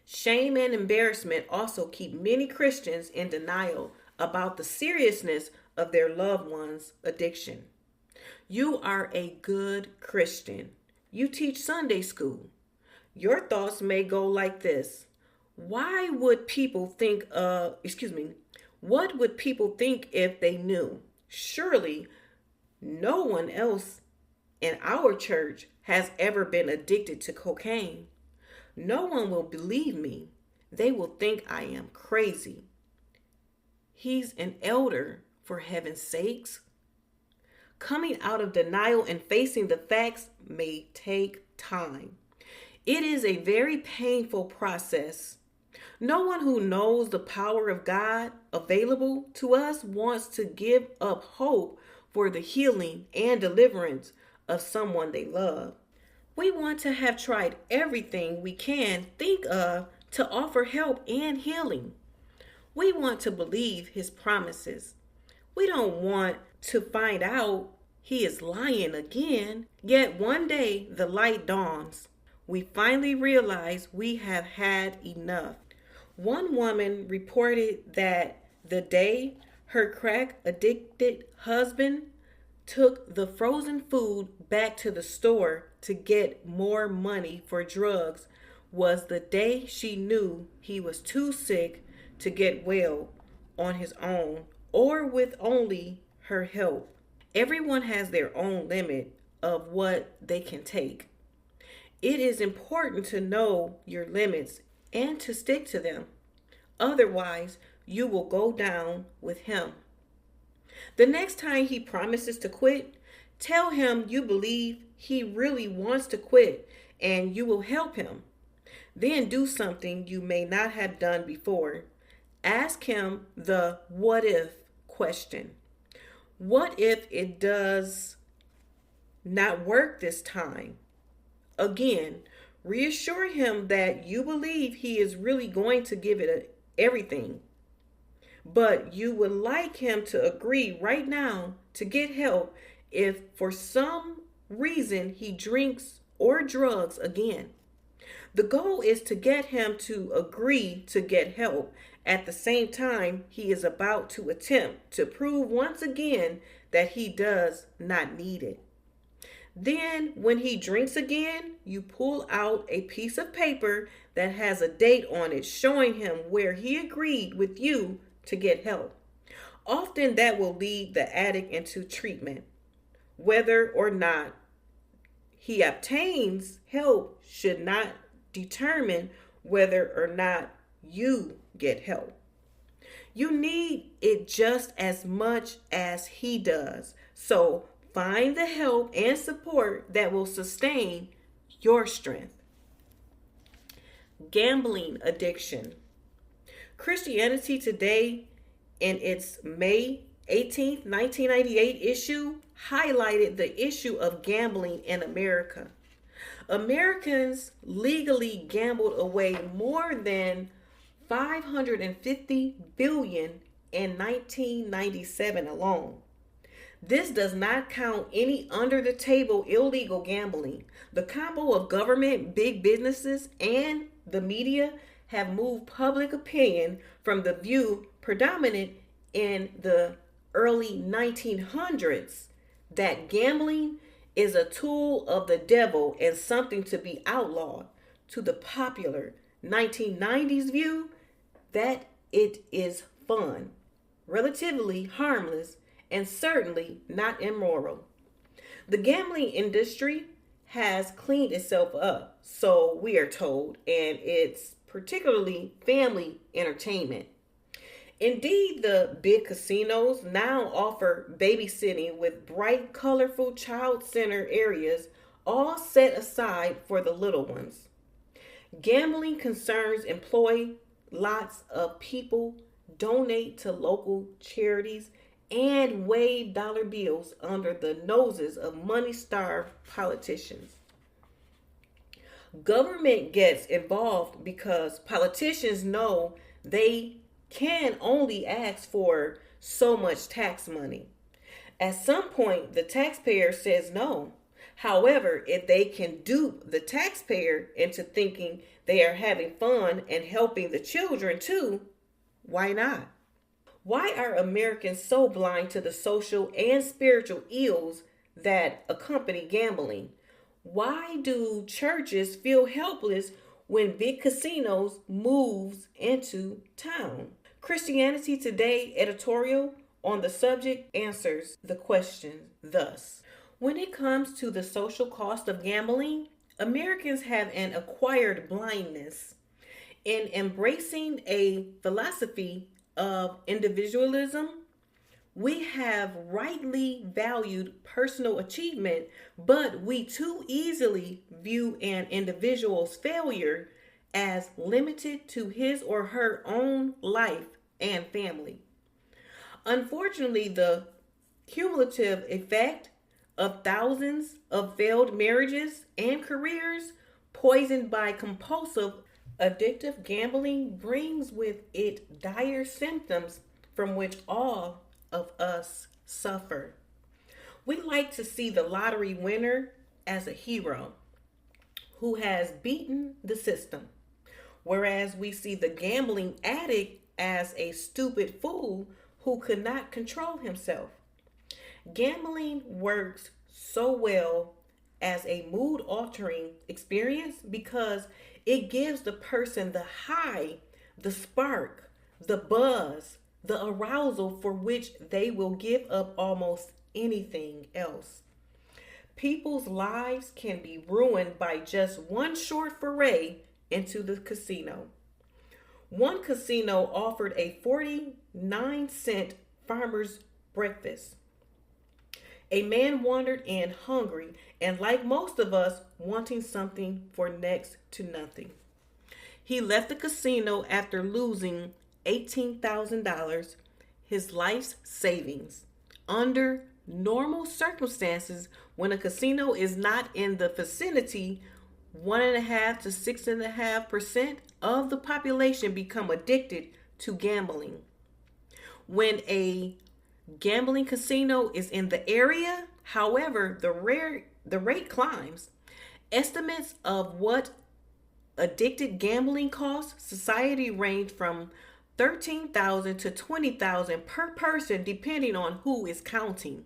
Shame and embarrassment also keep many Christians in denial about the seriousness of their loved one's addiction. You are a good Christian. You teach Sunday school. Your thoughts may go like this. What would people think if they knew? Surely no one else in our church has ever been addicted to cocaine. No one will believe me. They will think I am crazy. He's an elder, for heaven's sakes. Coming out of denial and facing the facts may take time. It is a very painful process. No one who knows the power of God available to us wants to give up hope for the healing and deliverance of someone they love. We want to have tried everything we can think of to offer help and healing. We want to believe his promises. We don't want to find out he is lying again. Yet one day the light dawns. We finally realize we have had enough. One woman reported that the day her crack-addicted husband took the frozen food back to the store to get more money for drugs was the day she knew he was too sick to get well on his own or with only her help. Everyone has their own limit of what they can take. It is important to know your limits and to stick to them. Otherwise, you will go down with him. The next time he promises to quit, tell him you believe he really wants to quit and you will help him. Then do something you may not have done before. Ask him the what if question. What if it does not work this time? Again, reassure him that you believe he is really going to give it everything. But you would like him to agree right now to get help if for some reason he drinks or drugs again. The goal is to get him to agree to get help at the same time he is about to attempt to prove once again that he does not need it. Then when he drinks again, you pull out a piece of paper that has a date on it showing him where he agreed with you to get help. Often that will lead the addict into treatment. Whether or not he obtains help should not determine whether or not you get help. You need it just as much as he does. So find the help and support that will sustain your strength. Gambling addiction. Christianity Today, in its May 18th, 1998 issue, highlighted the issue of gambling in America. Americans legally gambled away more than $550 billion in 1997 alone. This does not count any under the table illegal gambling. The combo of government, big businesses, and the media have moved public opinion from the view predominant in the early 1900s that gambling is a tool of the devil and something to be outlawed, to the popular 1990s view that it is fun, relatively harmless, and certainly not immoral. The gambling industry has cleaned itself up, so we are told, and it's particularly family entertainment. Indeed, the big casinos now offer babysitting with bright, colorful child center areas all set aside for the little ones. Gambling concerns employ lots of people, donate to local charities, and wave dollar bills under the noses of money-starved politicians. Government gets involved because politicians know they can only ask for so much tax money. At some point, the taxpayer says no. However, if they can dupe the taxpayer into thinking they are having fun and helping the children too, why not? Why are Americans so blind to the social and spiritual ills that accompany gambling? Why do churches feel helpless when big casinos moves into town? Christianity Today editorial on the subject answers the question thus. When it comes to the social cost of gambling, Americans have an acquired blindness in embracing a philosophy of individualism. We have rightly valued personal achievement, but we too easily view an individual's failure as limited to his or her own life and family. Unfortunately, the cumulative effect of thousands of failed marriages and careers poisoned by compulsive addictive gambling brings with it dire symptoms from which all of us suffer. We like to see the lottery winner as a hero who has beaten the system, whereas we see the gambling addict as a stupid fool who could not control himself. Gambling works so well as a mood altering experience because it gives the person the high, the spark, the buzz, the arousal for which they will give up almost anything else. People's lives can be ruined by just one short foray into the casino. One casino offered a 49-cent farmer's breakfast. A man wandered in hungry and, like most of us, wanting something for next to nothing. He left the casino after losing $18,000, his life's savings. Under normal circumstances, when a casino is not in the vicinity, 1.5 to 6.5% of the population become addicted to gambling. When a gambling casino is in the area, however, the rate climbs. Estimates of what addicted gambling costs society range from $13,000 to $20,000 per person, depending on who is counting.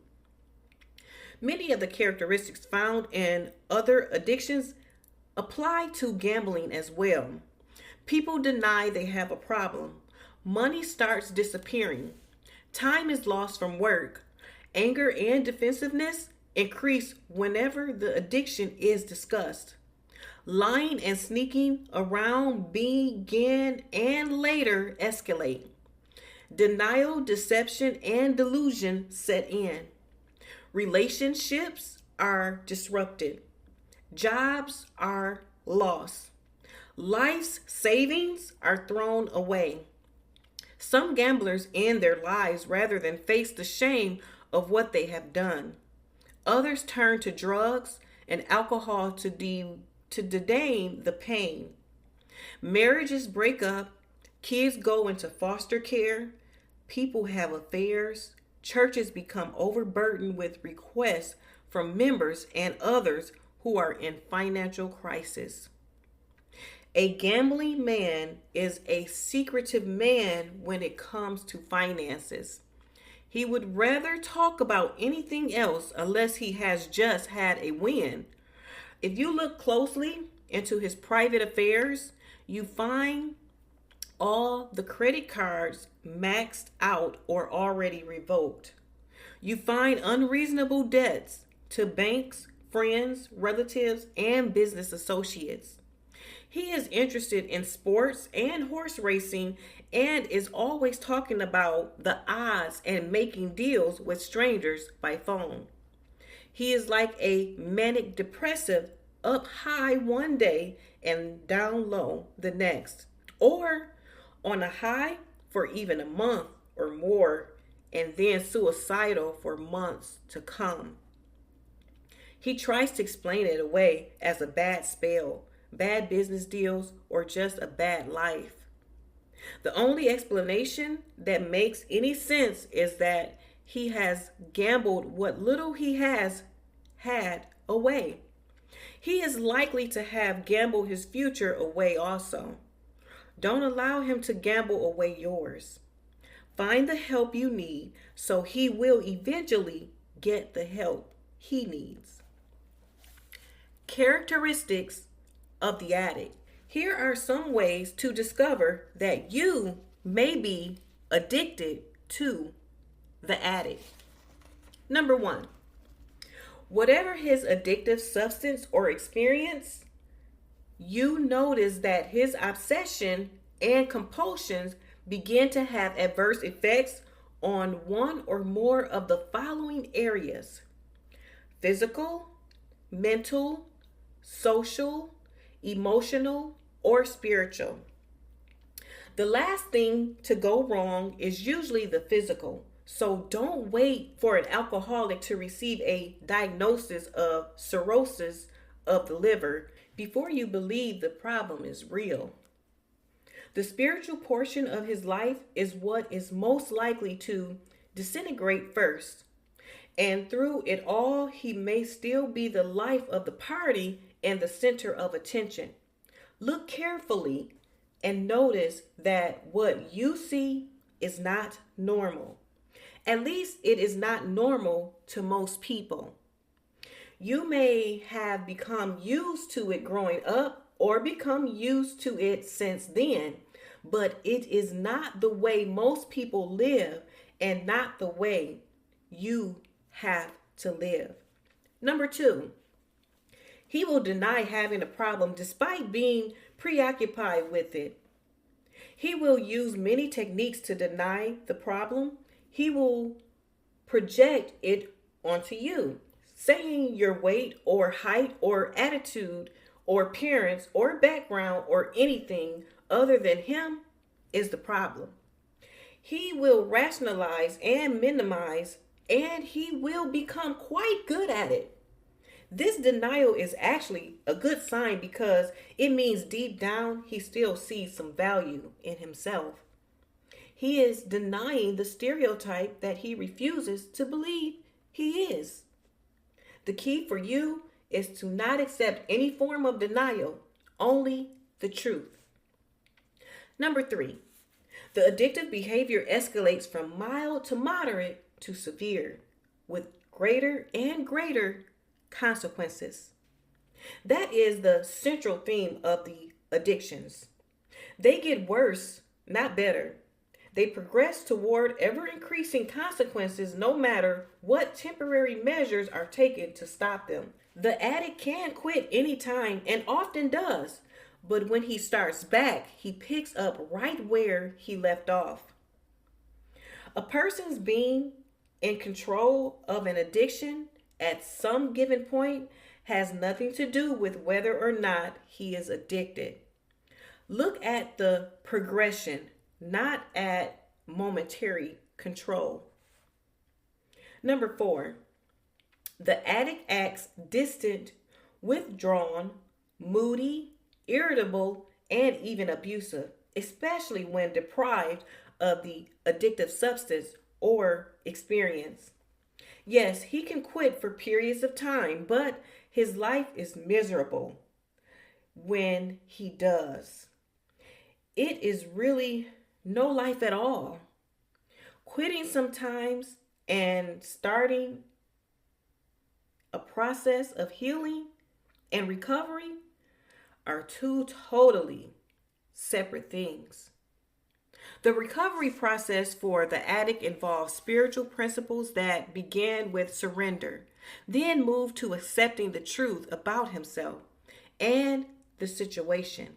Many of the characteristics found in other addictions apply to gambling as well. People deny they have a problem. Money starts disappearing. Time is lost from work. Anger and defensiveness increase whenever the addiction is discussed. Lying and sneaking around begin and later escalate. Denial, deception, and delusion set in. Relationships are disrupted. Jobs are lost. Life's savings are thrown away. Some gamblers end their lives rather than face the shame of what they have done. Others turn to drugs and alcohol to detain the pain. Marriages break up. Kids go into foster care. People have affairs. churches become overburdened with requests from members and others who are in financial crisis. A gambling man is a secretive man when it comes to finances. He would rather talk about anything else unless he has just had a win. If you look closely into his private affairs, you find all the credit cards maxed out or already revoked. You find unreasonable debts to banks, friends, relatives, and business associates. He is interested in sports and horse racing and is always talking about the odds and making deals with strangers by phone. He is like a manic depressive, up high one day and down low the next, or on a high for even a month or more, and then suicidal for months to come. He tries to explain it away as a bad spell, bad business deals, or just a bad life. The only explanation that makes any sense is that he has gambled what little he has had away. He is likely to have gambled his future away also. Don't allow him to gamble away yours. Find the help you need so he will eventually get the help he needs. Characteristics of the addict. Here are some ways to discover that you may be addicted to the addict. Number 1, whatever his addictive substance or experience, you notice that his obsession and compulsions begin to have adverse effects on one or more of the following areas: physical, mental, social, emotional, or spiritual. The last thing to go wrong is usually the physical. So don't wait for an alcoholic to receive a diagnosis of cirrhosis of the liver before you believe the problem is real. The spiritual portion of his life is what is most likely to disintegrate first. And through it all, he may still be the life of the party and the center of attention. Look carefully and notice that what you see is not normal. At least it is not normal to most people. You may have become used to it growing up or become used to it since then, but it is not the way most people live and not the way you have to live. Number 2, he will deny having a problem despite being preoccupied with it. He will use many techniques to deny the problem. He will project it onto you, saying your weight or height or attitude or appearance or background or anything other than him is the problem. He will rationalize and minimize, and he will become quite good at it. This denial is actually a good sign because it means deep down he still sees some value in himself. He is denying the stereotype that he refuses to believe he is. The key for you is to not accept any form of denial, only the truth. Number 3, the addictive behavior escalates from mild to moderate to severe, with greater and greater consequences. That is the central theme of the addictions. They get worse, not better. They progress toward ever-increasing consequences no matter what temporary measures are taken to stop them. The addict can quit anytime and often does, but when he starts back, he picks up right where he left off. A person's being in control of an addiction at some given point has nothing to do with whether or not he is addicted. Look at the progression, not at momentary control. Number 4, the addict acts distant, withdrawn, moody, irritable, and even abusive, especially when deprived of the addictive substance or experience. Yes, he can quit for periods of time, but his life is miserable when he does. It is really no life at all. Quitting sometimes and starting a process of healing and recovery are two totally separate things. The recovery process for the addict involves spiritual principles that began with surrender, then moved to accepting the truth about himself and the situation.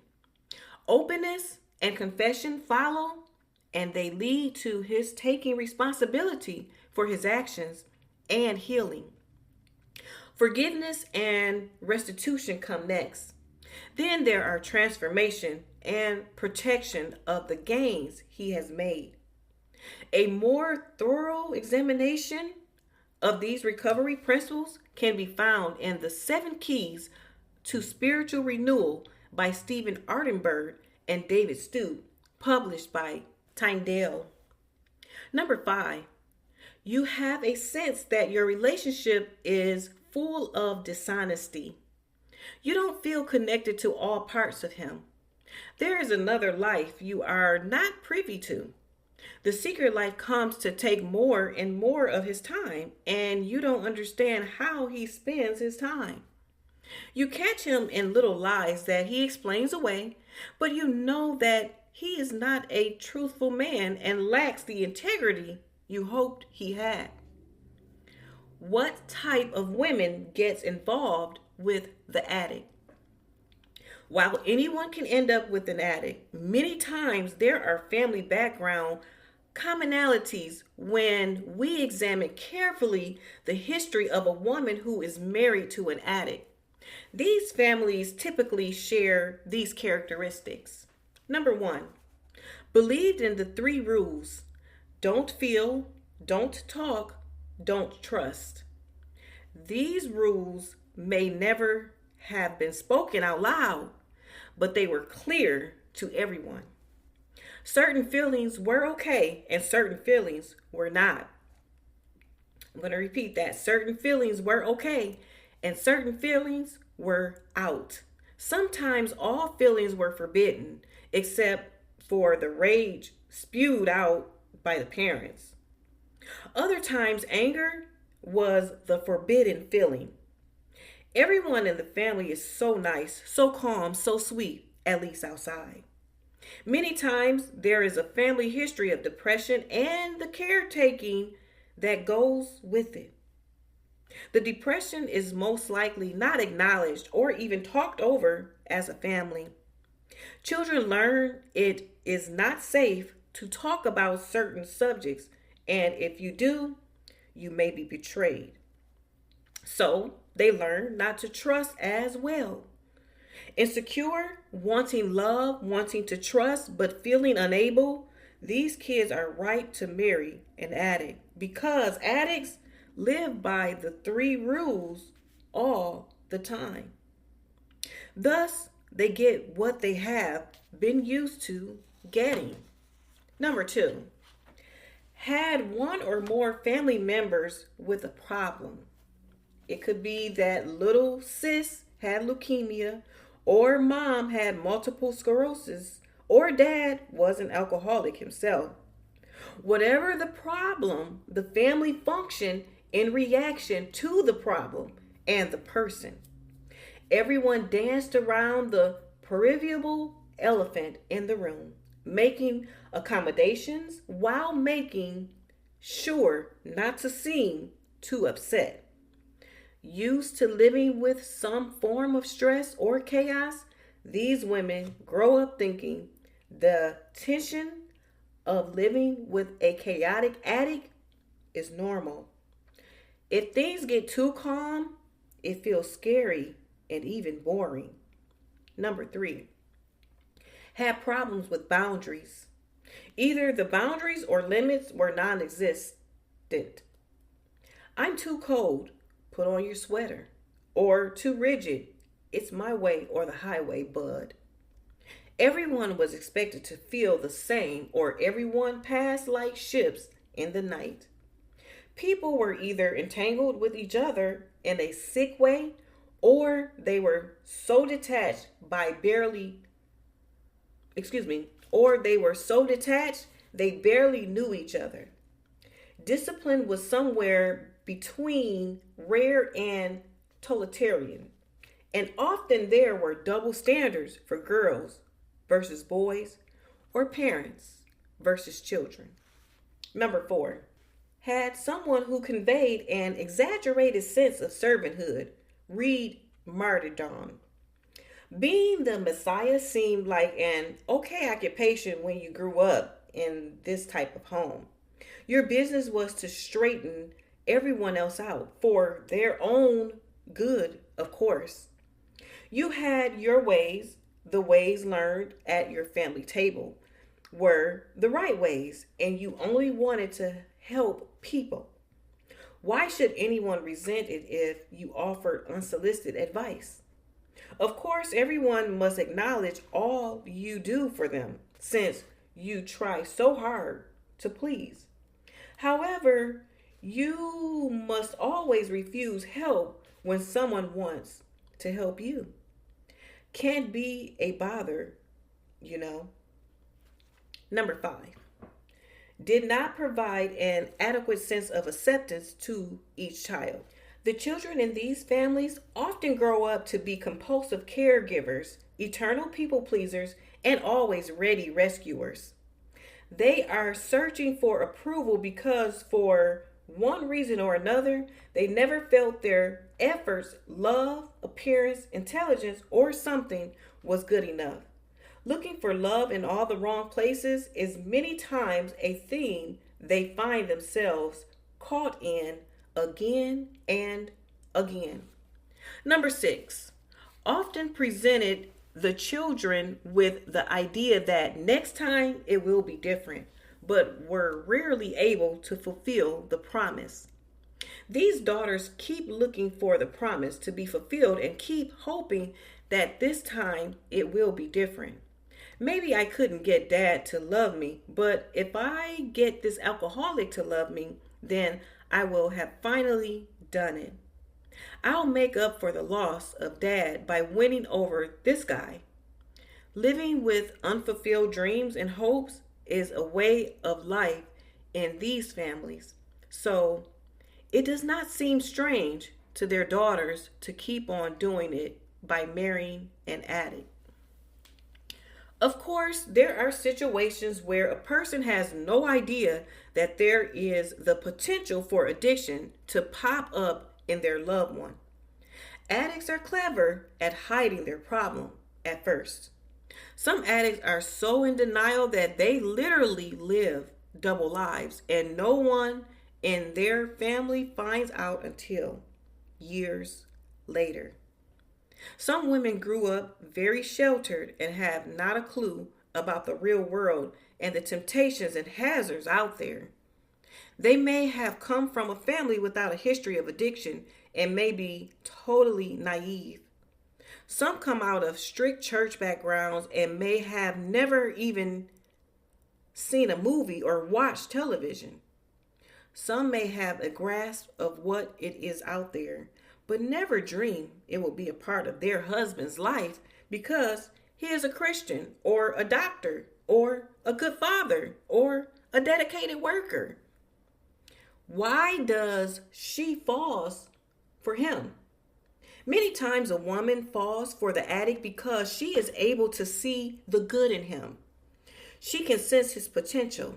Openness and confession follow, and they lead to his taking responsibility for his actions and healing. Forgiveness and restitution come next. Then there are transformation and protection of the gains he has made. A more thorough examination of these recovery principles can be found in The Seven Keys to Spiritual Renewal by Stephen Ardenberg and David Stute, published by Tyndale. Number 5, you have a sense that your relationship is full of dishonesty. You don't feel connected to all parts of him. There is another life you are not privy to. The secret life comes to take more and more of his time, and you don't understand how he spends his time. You catch him in little lies that he explains away, but you know that he is not a truthful man and lacks the integrity you hoped he had. What type of women gets involved with the addict? While anyone can end up with an addict, many times there are family background commonalities when we examine carefully the history of a woman who is married to an addict. These families typically share these characteristics. Number 1, believed in the 3 rules: don't feel, don't talk, don't trust. These rules may never have been spoken out loud, but they were clear to everyone. Certain feelings were okay and certain feelings were not. I'm going to repeat that. Certain feelings were okay and certain feelings were out. Sometimes all feelings were forbidden except for the rage spewed out by the parents. Other times, anger was the forbidden feeling. Everyone in the family is so nice, so calm, so sweet, at least outside. Many times, there is a family history of depression and the caretaking that goes with it. The depression is most likely not acknowledged or even talked over as a family. Children learn it is not safe to talk about certain subjects, and if you do, you may be betrayed. So they learn not to trust as well. Insecure, wanting love, wanting to trust, but feeling unable, these kids are ripe to marry an addict because addicts live by the 3 rules all the time. Thus, they get what they have been used to getting. Number 2, had one or more family members with a problem. It could be that little sis had leukemia, or mom had multiple sclerosis, or dad was an alcoholic himself. Whatever the problem, the family functioned in reaction to the problem and the person. Everyone danced around the proverbial elephant in the room, making accommodations while making sure not to seem too upset. Used to living with some form of stress or chaos, these women grow up thinking the tension of living with a chaotic addict is normal. If things get too calm, it feels scary and even boring. Number 3, had problems with boundaries. Either the boundaries or limits were non-existent. I'm too cold, put on your sweater. Or too rigid, it's my way or the highway, bud. Everyone was expected to feel the same, or everyone passed like ships in the night. People were either entangled with each other in a sick way, or they were so detached by barely, excuse me, or they were so detached they barely knew each other. Discipline was somewhere between rare and totalitarian. And often there were double standards for girls versus boys, or parents versus children. Number 4, had someone who conveyed an exaggerated sense of servanthood. Read martyrdom. Being the Messiah seemed like an okay occupation when you grew up in this type of home. Your business was to straighten everyone else out for their own good, of course. You had your ways, the ways learned at your family table were the right ways, and you only wanted to help people. Why should anyone resent it if you offered unsolicited advice? Of course, everyone must acknowledge all you do for them, since you try so hard to please. However, you must always refuse help when someone wants to help you. Can't be a bother, you know. Number 5, did not provide an adequate sense of acceptance to each child. The children in these families often grow up to be compulsive caregivers, eternal people pleasers, and always ready rescuers. They are searching for approval because, for one reason or another, they never felt their efforts, love, appearance, intelligence, or something was good enough. Looking for love in all the wrong places is many times a theme they find themselves caught in again and again. Number 6, often presented the children with the idea that next time it will be different, but were rarely able to fulfill the promise. These daughters keep looking for the promise to be fulfilled and keep hoping that this time it will be different. Maybe I couldn't get dad to love me, but if I get this alcoholic to love me, then I will have finally done it. I'll make up for the loss of dad by winning over this guy. Living with unfulfilled dreams and hopes is a way of life in these families. So it does not seem strange to their daughters to keep on doing it by marrying an addict. Of course, there are situations where a person has no idea that there is the potential for addiction to pop up in their loved one. Addicts are clever at hiding their problem at first. Some addicts are so in denial that they literally live double lives, and no one in their family finds out until years later. Some women grew up very sheltered and have not a clue about the real world and the temptations and hazards out there. They may have come from a family without a history of addiction and may be totally naive. Some come out of strict church backgrounds and may have never even seen a movie or watched television. Some may have a grasp of what it is out there, but never dream it will be a part of their husband's life because he is a Christian or a doctor or a good father or a dedicated worker. Why does she falls for him? Many times a woman falls for the addict because she is able to see the good in him. She can sense his potential.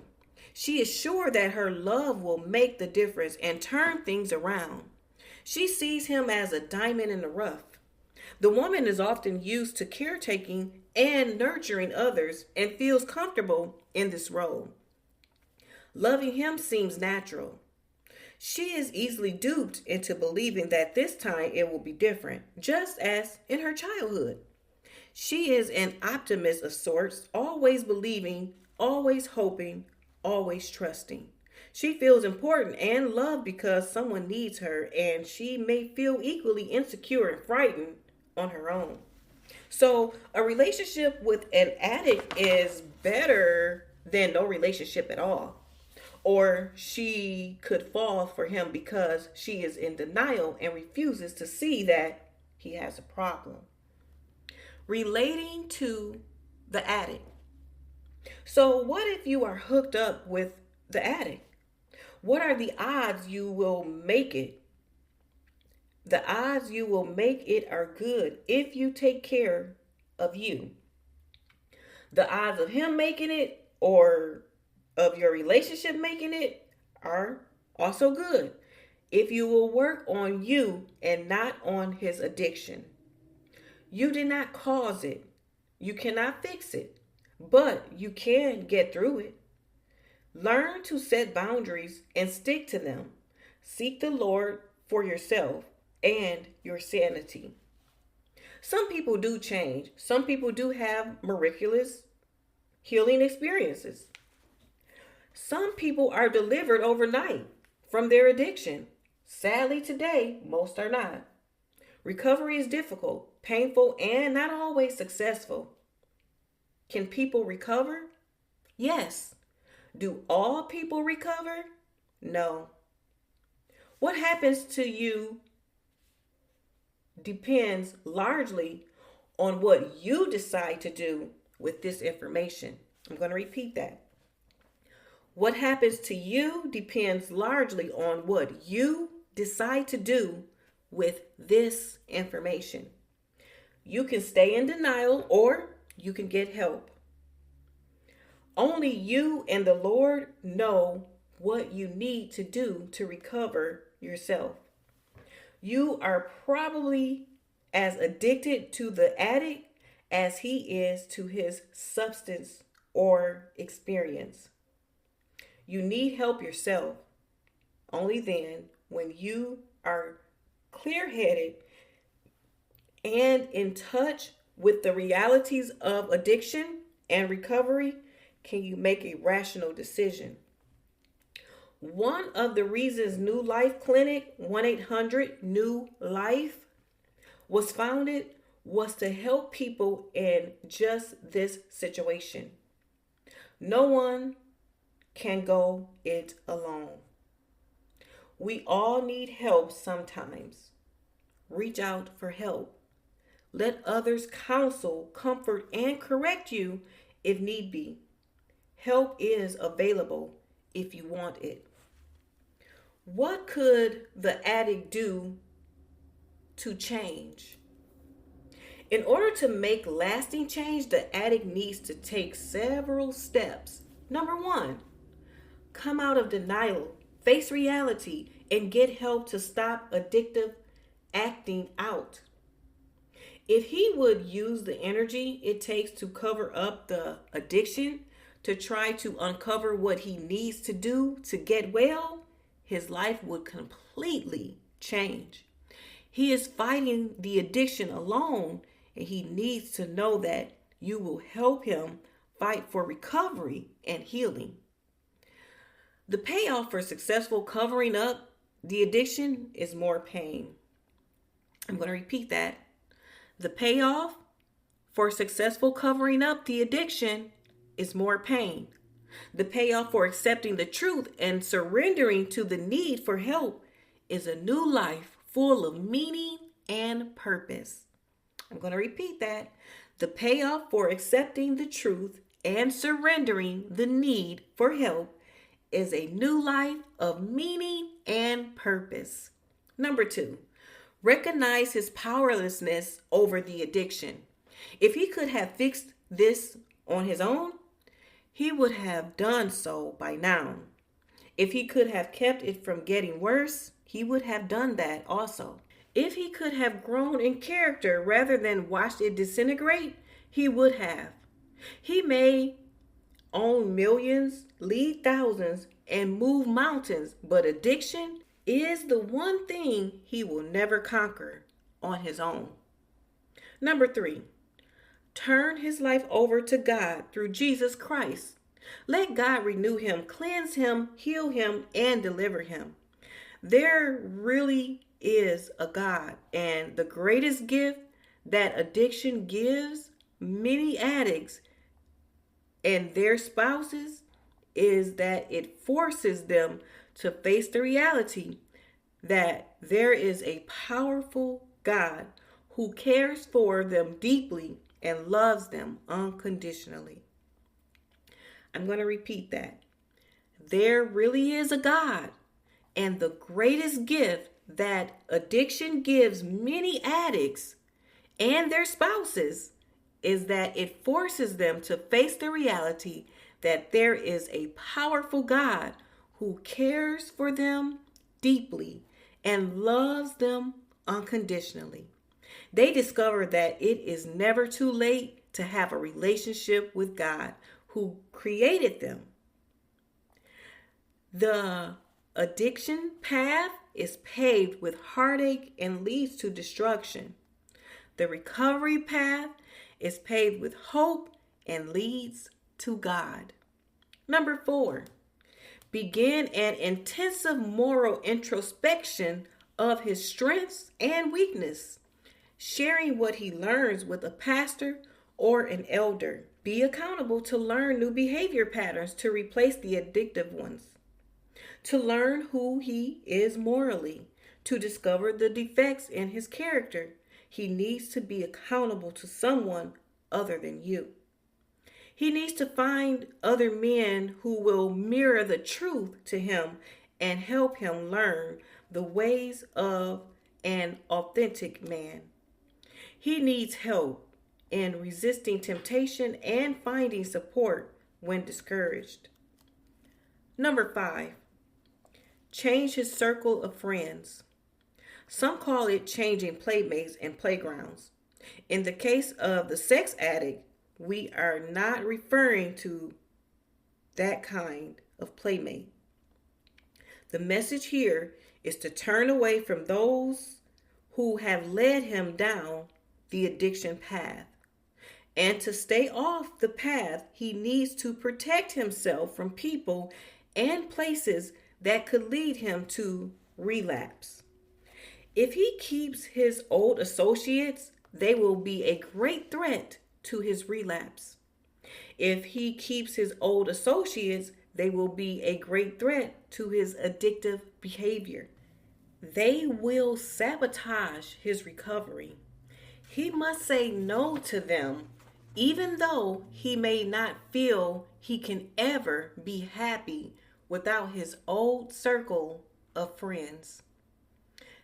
She is sure that her love will make the difference and turn things around. She sees him as a diamond in the rough. The woman is often used to caretaking and nurturing others and feels comfortable in this role. Loving him seems natural. She is easily duped into believing that this time it will be different, just as in her childhood. She is an optimist of sorts, always believing, always hoping, always trusting. She feels important and loved because someone needs her, and she may feel equally insecure and frightened on her own. So a relationship with an addict is better than no relationship at all. Or she could fall for him because she is in denial and refuses to see that he has a problem. Relating to the addict. So, what if you are hooked up with the addict? What are the odds you will make it? The odds you will make it are good if you take care of you. The odds of him making it or of your relationship making it are also good if you will work on you and not on his addiction. You did not cause it. You cannot fix it, but you can get through it. Learn to set boundaries and stick to them. Seek the Lord for yourself and your sanity. Some people do change. Some people do have miraculous healing experiences. Some people are delivered overnight from their addiction. Sadly, today, most are not. Recovery is difficult, painful, and not always successful. Can people recover? Yes. Do all people recover? No. What happens to you depends largely on what you decide to do with this information. I'm going to repeat that. What happens to you depends largely on what you decide to do with this information. You can stay in denial or you can get help. Only you and the Lord know what you need to do to recover yourself. You are probably as addicted to the addict as he is to his substance or experience. You need help yourself. Only then, when you are clear-headed and in touch with the realities of addiction and recovery, can you make a rational decision. One of the reasons New Life Clinic 1-800-NEW-LIFE was founded was to help people in just this situation. No one can go it alone. We all need help sometimes. Reach out for help. Let others counsel, comfort, and correct you if need be. Help is available if you want it. What could the addict do to change? In order to make lasting change, the addict needs to take several steps. Number 1, come out of denial, face reality, and get help to stop addictive acting out. If he would use the energy it takes to cover up the addiction to try to uncover what he needs to do to get well, his life would completely change. He is fighting the addiction alone, and he needs to know that you will help him fight for recovery and healing. The payoff for successful covering up the addiction is more pain. I'm going to repeat that. The payoff for successful covering up the addiction is more pain. The payoff for accepting the truth and surrendering to the need for help is a new life full of meaning and purpose. I'm going to repeat that. The payoff for accepting the truth and surrendering the need for help is a new life of meaning and purpose. Number 2, recognize his powerlessness over the addiction. If he could have fixed this on his own, he would have done so by now. If he could have kept it from getting worse, he would have done that also. If he could have grown in character rather than watched it disintegrate, he would have. He may own millions, lead thousands, and move mountains, but addiction is the one thing he will never conquer on his own. Number 3, turn his life over to God through Jesus Christ. Let God renew him, cleanse him, heal him, and deliver him. There really is a God, and the greatest gift that addiction gives many addicts and their spouses is that it forces them to face the reality that there is a powerful God who cares for them deeply and loves them unconditionally. I'm going to repeat that. There really is a God, and the greatest gift that addiction gives many addicts and their spouses is that it forces them to face the reality that there is a powerful God who cares for them deeply and loves them unconditionally. They discover that it is never too late to have a relationship with God who created them. The addiction path is paved with heartache and leads to destruction. The recovery path is paved with hope and leads to God. Number 4, begin an intensive moral introspection of his strengths and weakness, sharing what he learns with a pastor or an elder. Be accountable to learn new behavior patterns to replace the addictive ones, to learn who he is morally, to discover the defects in his character. He needs to be accountable to someone other than you. He needs to find other men who will mirror the truth to him and help him learn the ways of an authentic man. He needs help in resisting temptation and finding support when discouraged. Number 5, change his circle of friends. Some call it changing playmates and playgrounds. In the case of the sex addict, we are not referring to that kind of playmate. The message here is to turn away from those who have led him down the addiction path. And to stay off the path, he needs to protect himself from people and places that could lead him to relapse. If he keeps his old associates, they will be a great threat to his relapse. If he keeps his old associates, they will be a great threat to his addictive behavior. They will sabotage his recovery. He must say no to them, even though he may not feel he can ever be happy without his old circle of friends.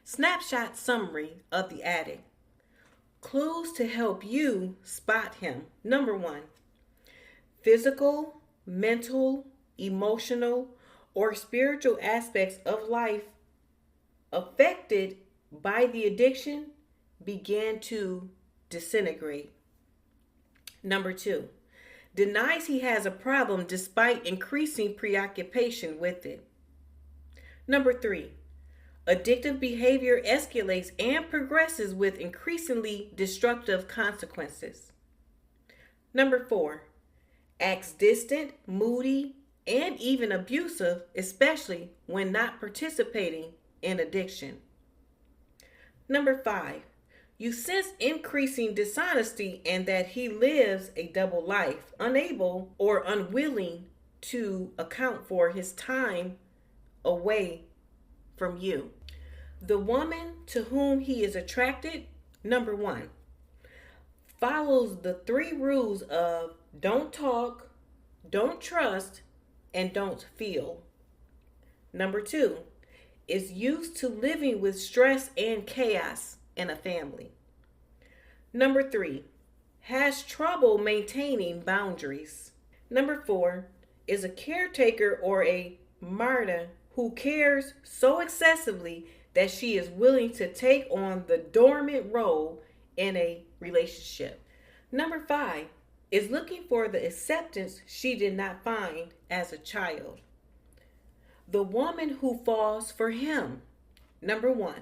Snapshot summary of the addict. Clues to help you spot him. Number 1, physical, mental, emotional, or spiritual aspects of life affected by the addiction began to disintegrate. Number 2, denies he has a problem despite increasing preoccupation with it. Number 3, addictive behavior escalates and progresses with increasingly destructive consequences. Number 4, acts distant, moody, and even abusive, especially when not participating in addiction. Number 5, you sense increasing dishonesty and that he lives a double life, unable or unwilling to account for his time away from you. The woman to whom he is attracted, number 1, follows the 3 rules of don't talk, don't trust, and don't feel. Number 2, is used to living with stress and chaos in a family. Number 3, has trouble maintaining boundaries. Number 4, is a caretaker or a martyr who cares so excessively that she is willing to take on the dormant role in a relationship. Number 5, is looking for the acceptance she did not find as a child. The woman who falls for him. Number 1,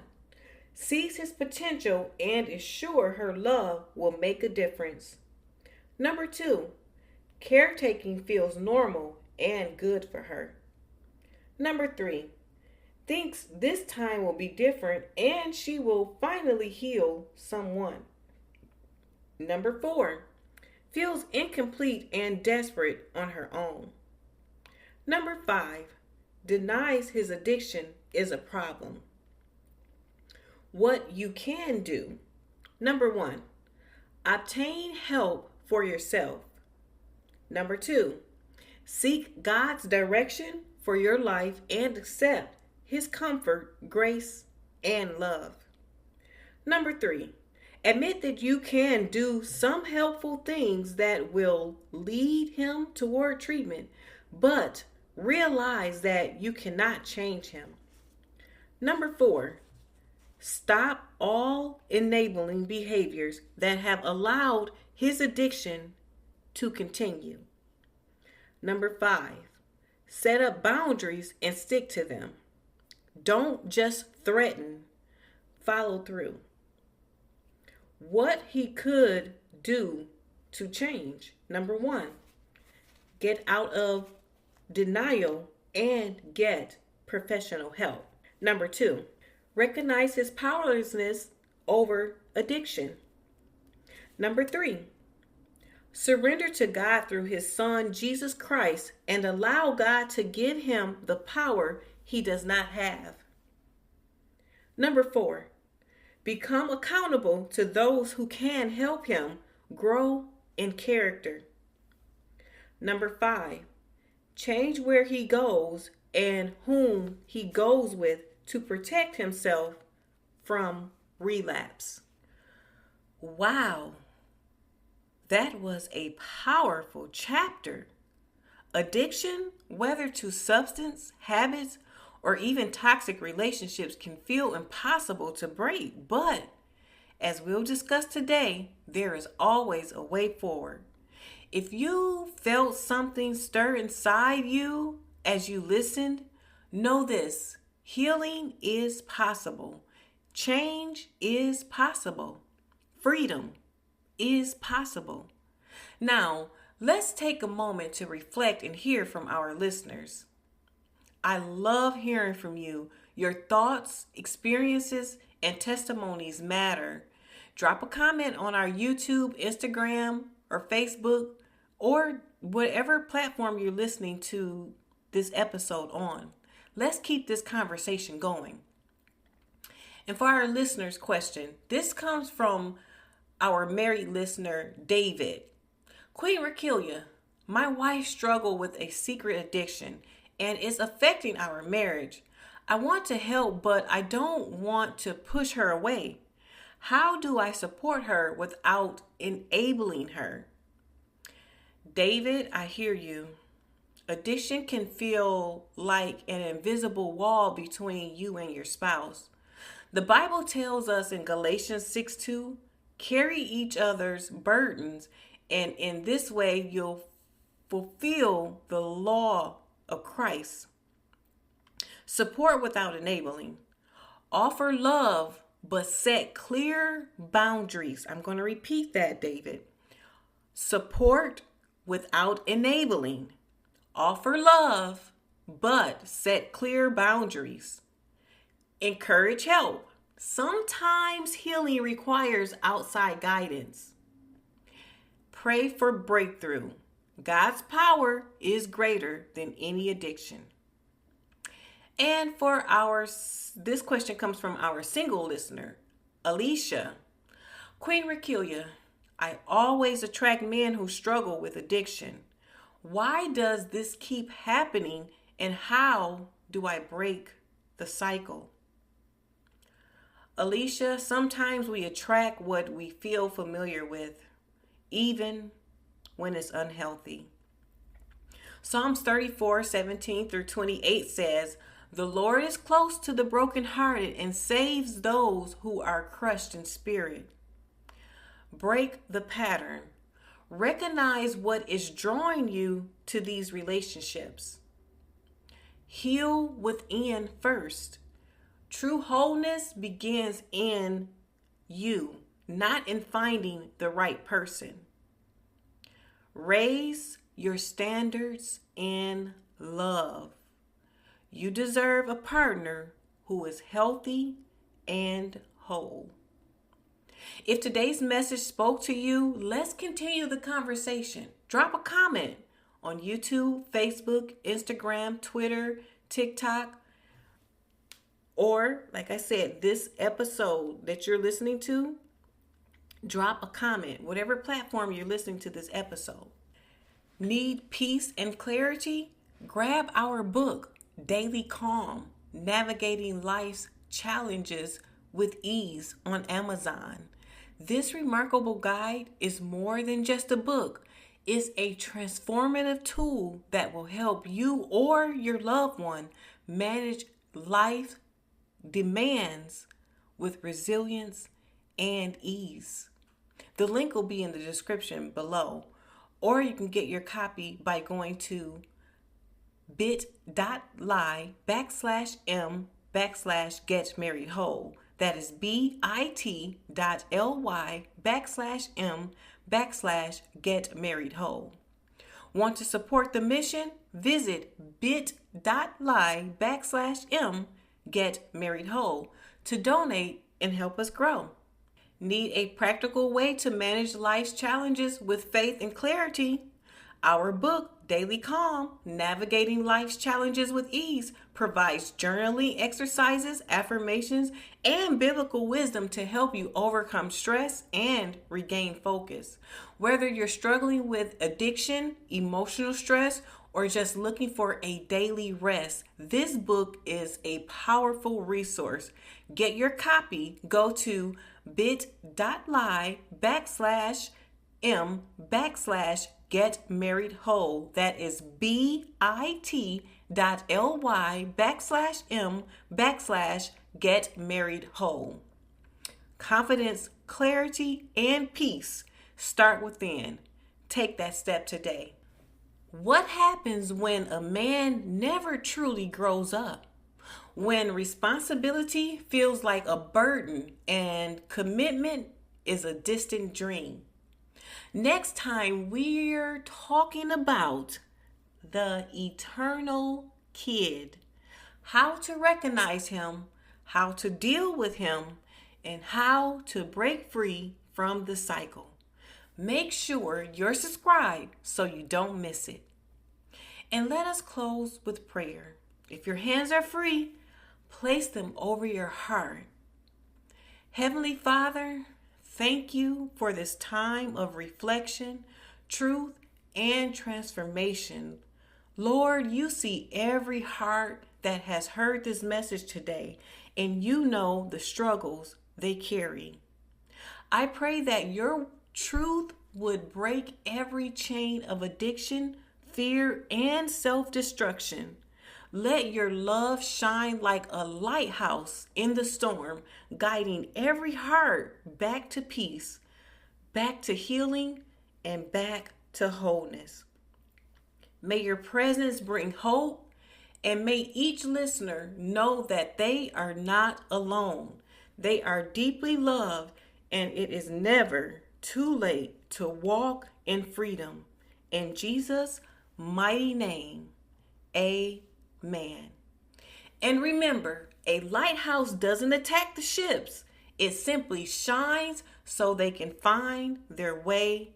sees his potential and is sure her love will make a difference. Number 2, caretaking feels normal and good for her. Number 3, thinks this time will be different and she will finally heal someone. Number 4, feels incomplete and desperate on her own. Number 5, denies his addiction is a problem. What you can do. Number 1, obtain help for yourself. Number 2, seek God's direction for your life and accept his comfort, grace, and love. Number 3, admit that you can do some helpful things that will lead him toward treatment, but realize that you cannot change him. Number 4, stop all enabling behaviors that have allowed his addiction to continue. Number 5, set up boundaries and stick to them. Don't just threaten, follow through. What he could do to change. Number 1, get out of denial and get professional help. Number 2, recognize his powerlessness over addiction. Number 3, surrender to God through his son, Jesus Christ, and allow God to give him the power he does not have. Number 4, become accountable to those who can help him grow in character. Number 5, change where he goes and whom he goes with to protect himself from relapse. Wow, that was a powerful chapter. Addiction, whether to substance, habits, or even toxic relationships, can feel impossible to break. But as we'll discuss today, there is always a way forward. If you felt something stir inside you as you listened, know this: healing is possible. Change is possible. Freedom is possible. Now, let's take a moment to reflect and hear from our listeners. I love hearing from you. Your thoughts, experiences, and testimonies matter. Drop a comment on our YouTube, Instagram, or Facebook, or whatever platform you're listening to this episode on. Let's keep this conversation going. And for our listeners' question, this comes from our married listener, David. Queen Rakihealya, my wife struggled with a secret addiction and it's affecting our marriage. I want to help, but I don't want to push her away. How do I support her without enabling her? David, I hear you. Addiction can feel like an invisible wall between you and your spouse. The Bible tells us in Galatians 6:2, carry each other's burdens, and in this way you'll fulfill the law of Christ. Support without enabling. Offer love, but set clear boundaries. I'm going to repeat that, David. Support without enabling. Offer love, but set clear boundaries. Encourage help. Sometimes healing requires outside guidance. Pray for breakthrough. God's power is greater than any addiction. And for this question comes from our single listener, Alicia. Queen Rakihealya, I always attract men who struggle with addiction. Why does this keep happening, and how do I break the cycle? Alicia, sometimes we attract what we feel familiar with, even when it's unhealthy. Psalms 34:17-28 says, the Lord is close to the brokenhearted and saves those who are crushed in spirit. Break the pattern. Recognize what is drawing you to these relationships. Heal within first. True wholeness begins in you, not in finding the right person. Raise your standards in love. You deserve a partner who is healthy and whole. If today's message spoke to you, let's continue the conversation. Drop a comment on YouTube, Facebook, Instagram, Twitter, TikTok, or like I said, this episode that you're listening to, drop a comment, whatever platform you're listening to this episode. Need peace and clarity? Grab our book, Daily Calm, Navigating Life's Challenges with Ease, on Amazon. This remarkable guide is more than just a book. It's a transformative tool that will help you or your loved one manage life demands with resilience and ease. The link will be in the description below, or you can get your copy by going to bit.ly/m/getmarriedwhole. That is bit.ly/m/getmarriedwhole. Want to support the mission? Visit bit.ly/m/getmarriedwhole to donate and help us grow. Need a practical way to manage life's challenges with faith and clarity? Our book, Daily Calm, Navigating Life's Challenges with Ease, provides journaling exercises, affirmations, and biblical wisdom to help you overcome stress and regain focus. Whether you're struggling with addiction, emotional stress, or just looking for a daily rest, this book is a powerful resource. Get your copy. Go to bit.ly/m/getmarriedwhole. That is bit.ly/m/getmarriedwhole. Confidence, clarity, and peace start within. Take that step today. What happens when a man never truly grows up? When responsibility feels like a burden and commitment is a distant dream? Next time, we're talking about the eternal kid, how to recognize him, how to deal with him, and how to break free from the cycle. Make sure you're subscribed so you don't miss it. And let us close with prayer. If your hands are free, place them over your heart. Heavenly Father, thank you for this time of reflection, truth, and transformation. Lord, you see every heart that has heard this message today, and you know the struggles they carry. I pray that your truth would break every chain of addiction, fear, and self-destruction. Let your love shine like a lighthouse in the storm, guiding every heart back to peace, back to healing, and back to wholeness. May your presence bring hope, and may each listener know that they are not alone. They are deeply loved, and it is never too late to walk in freedom. In Jesus' mighty name, amen. And remember, a lighthouse doesn't attack the ships. It simply shines so they can find their way.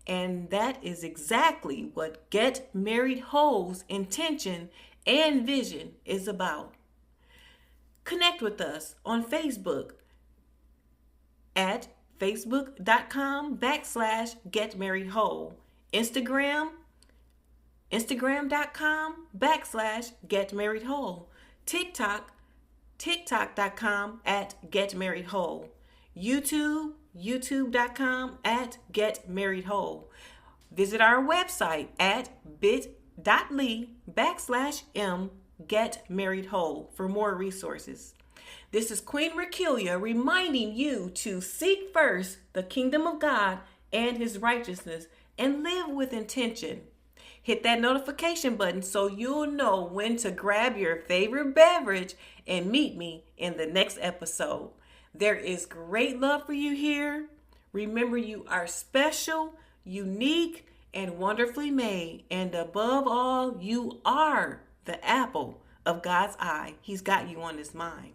And that is exactly what Get Married Whole's intention and vision is about. Connect with us on Facebook at facebook.com/getmarriedwhole. Instagram.com/getmarriedwhole. TikTok.com@getmarriedwhole. YouTube.com@getmarriedwhole. Visit our website at bit.ly/m/getmarriedwhole for more resources. This is Queen Rakihealya reminding you to seek first the kingdom of God and his righteousness and live with intention. Hit that notification button so you'll know when to grab your favorite beverage and meet me in the next episode. There is great love for you here. Remember, you are special, unique, and wonderfully made. And above all, you are the apple of God's eye. He's got you on his mind.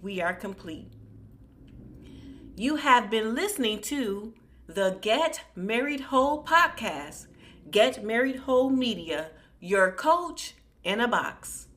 We are complete. You have been listening to the Get Married Whole podcast. Get Married Whole Media, your coach in a box.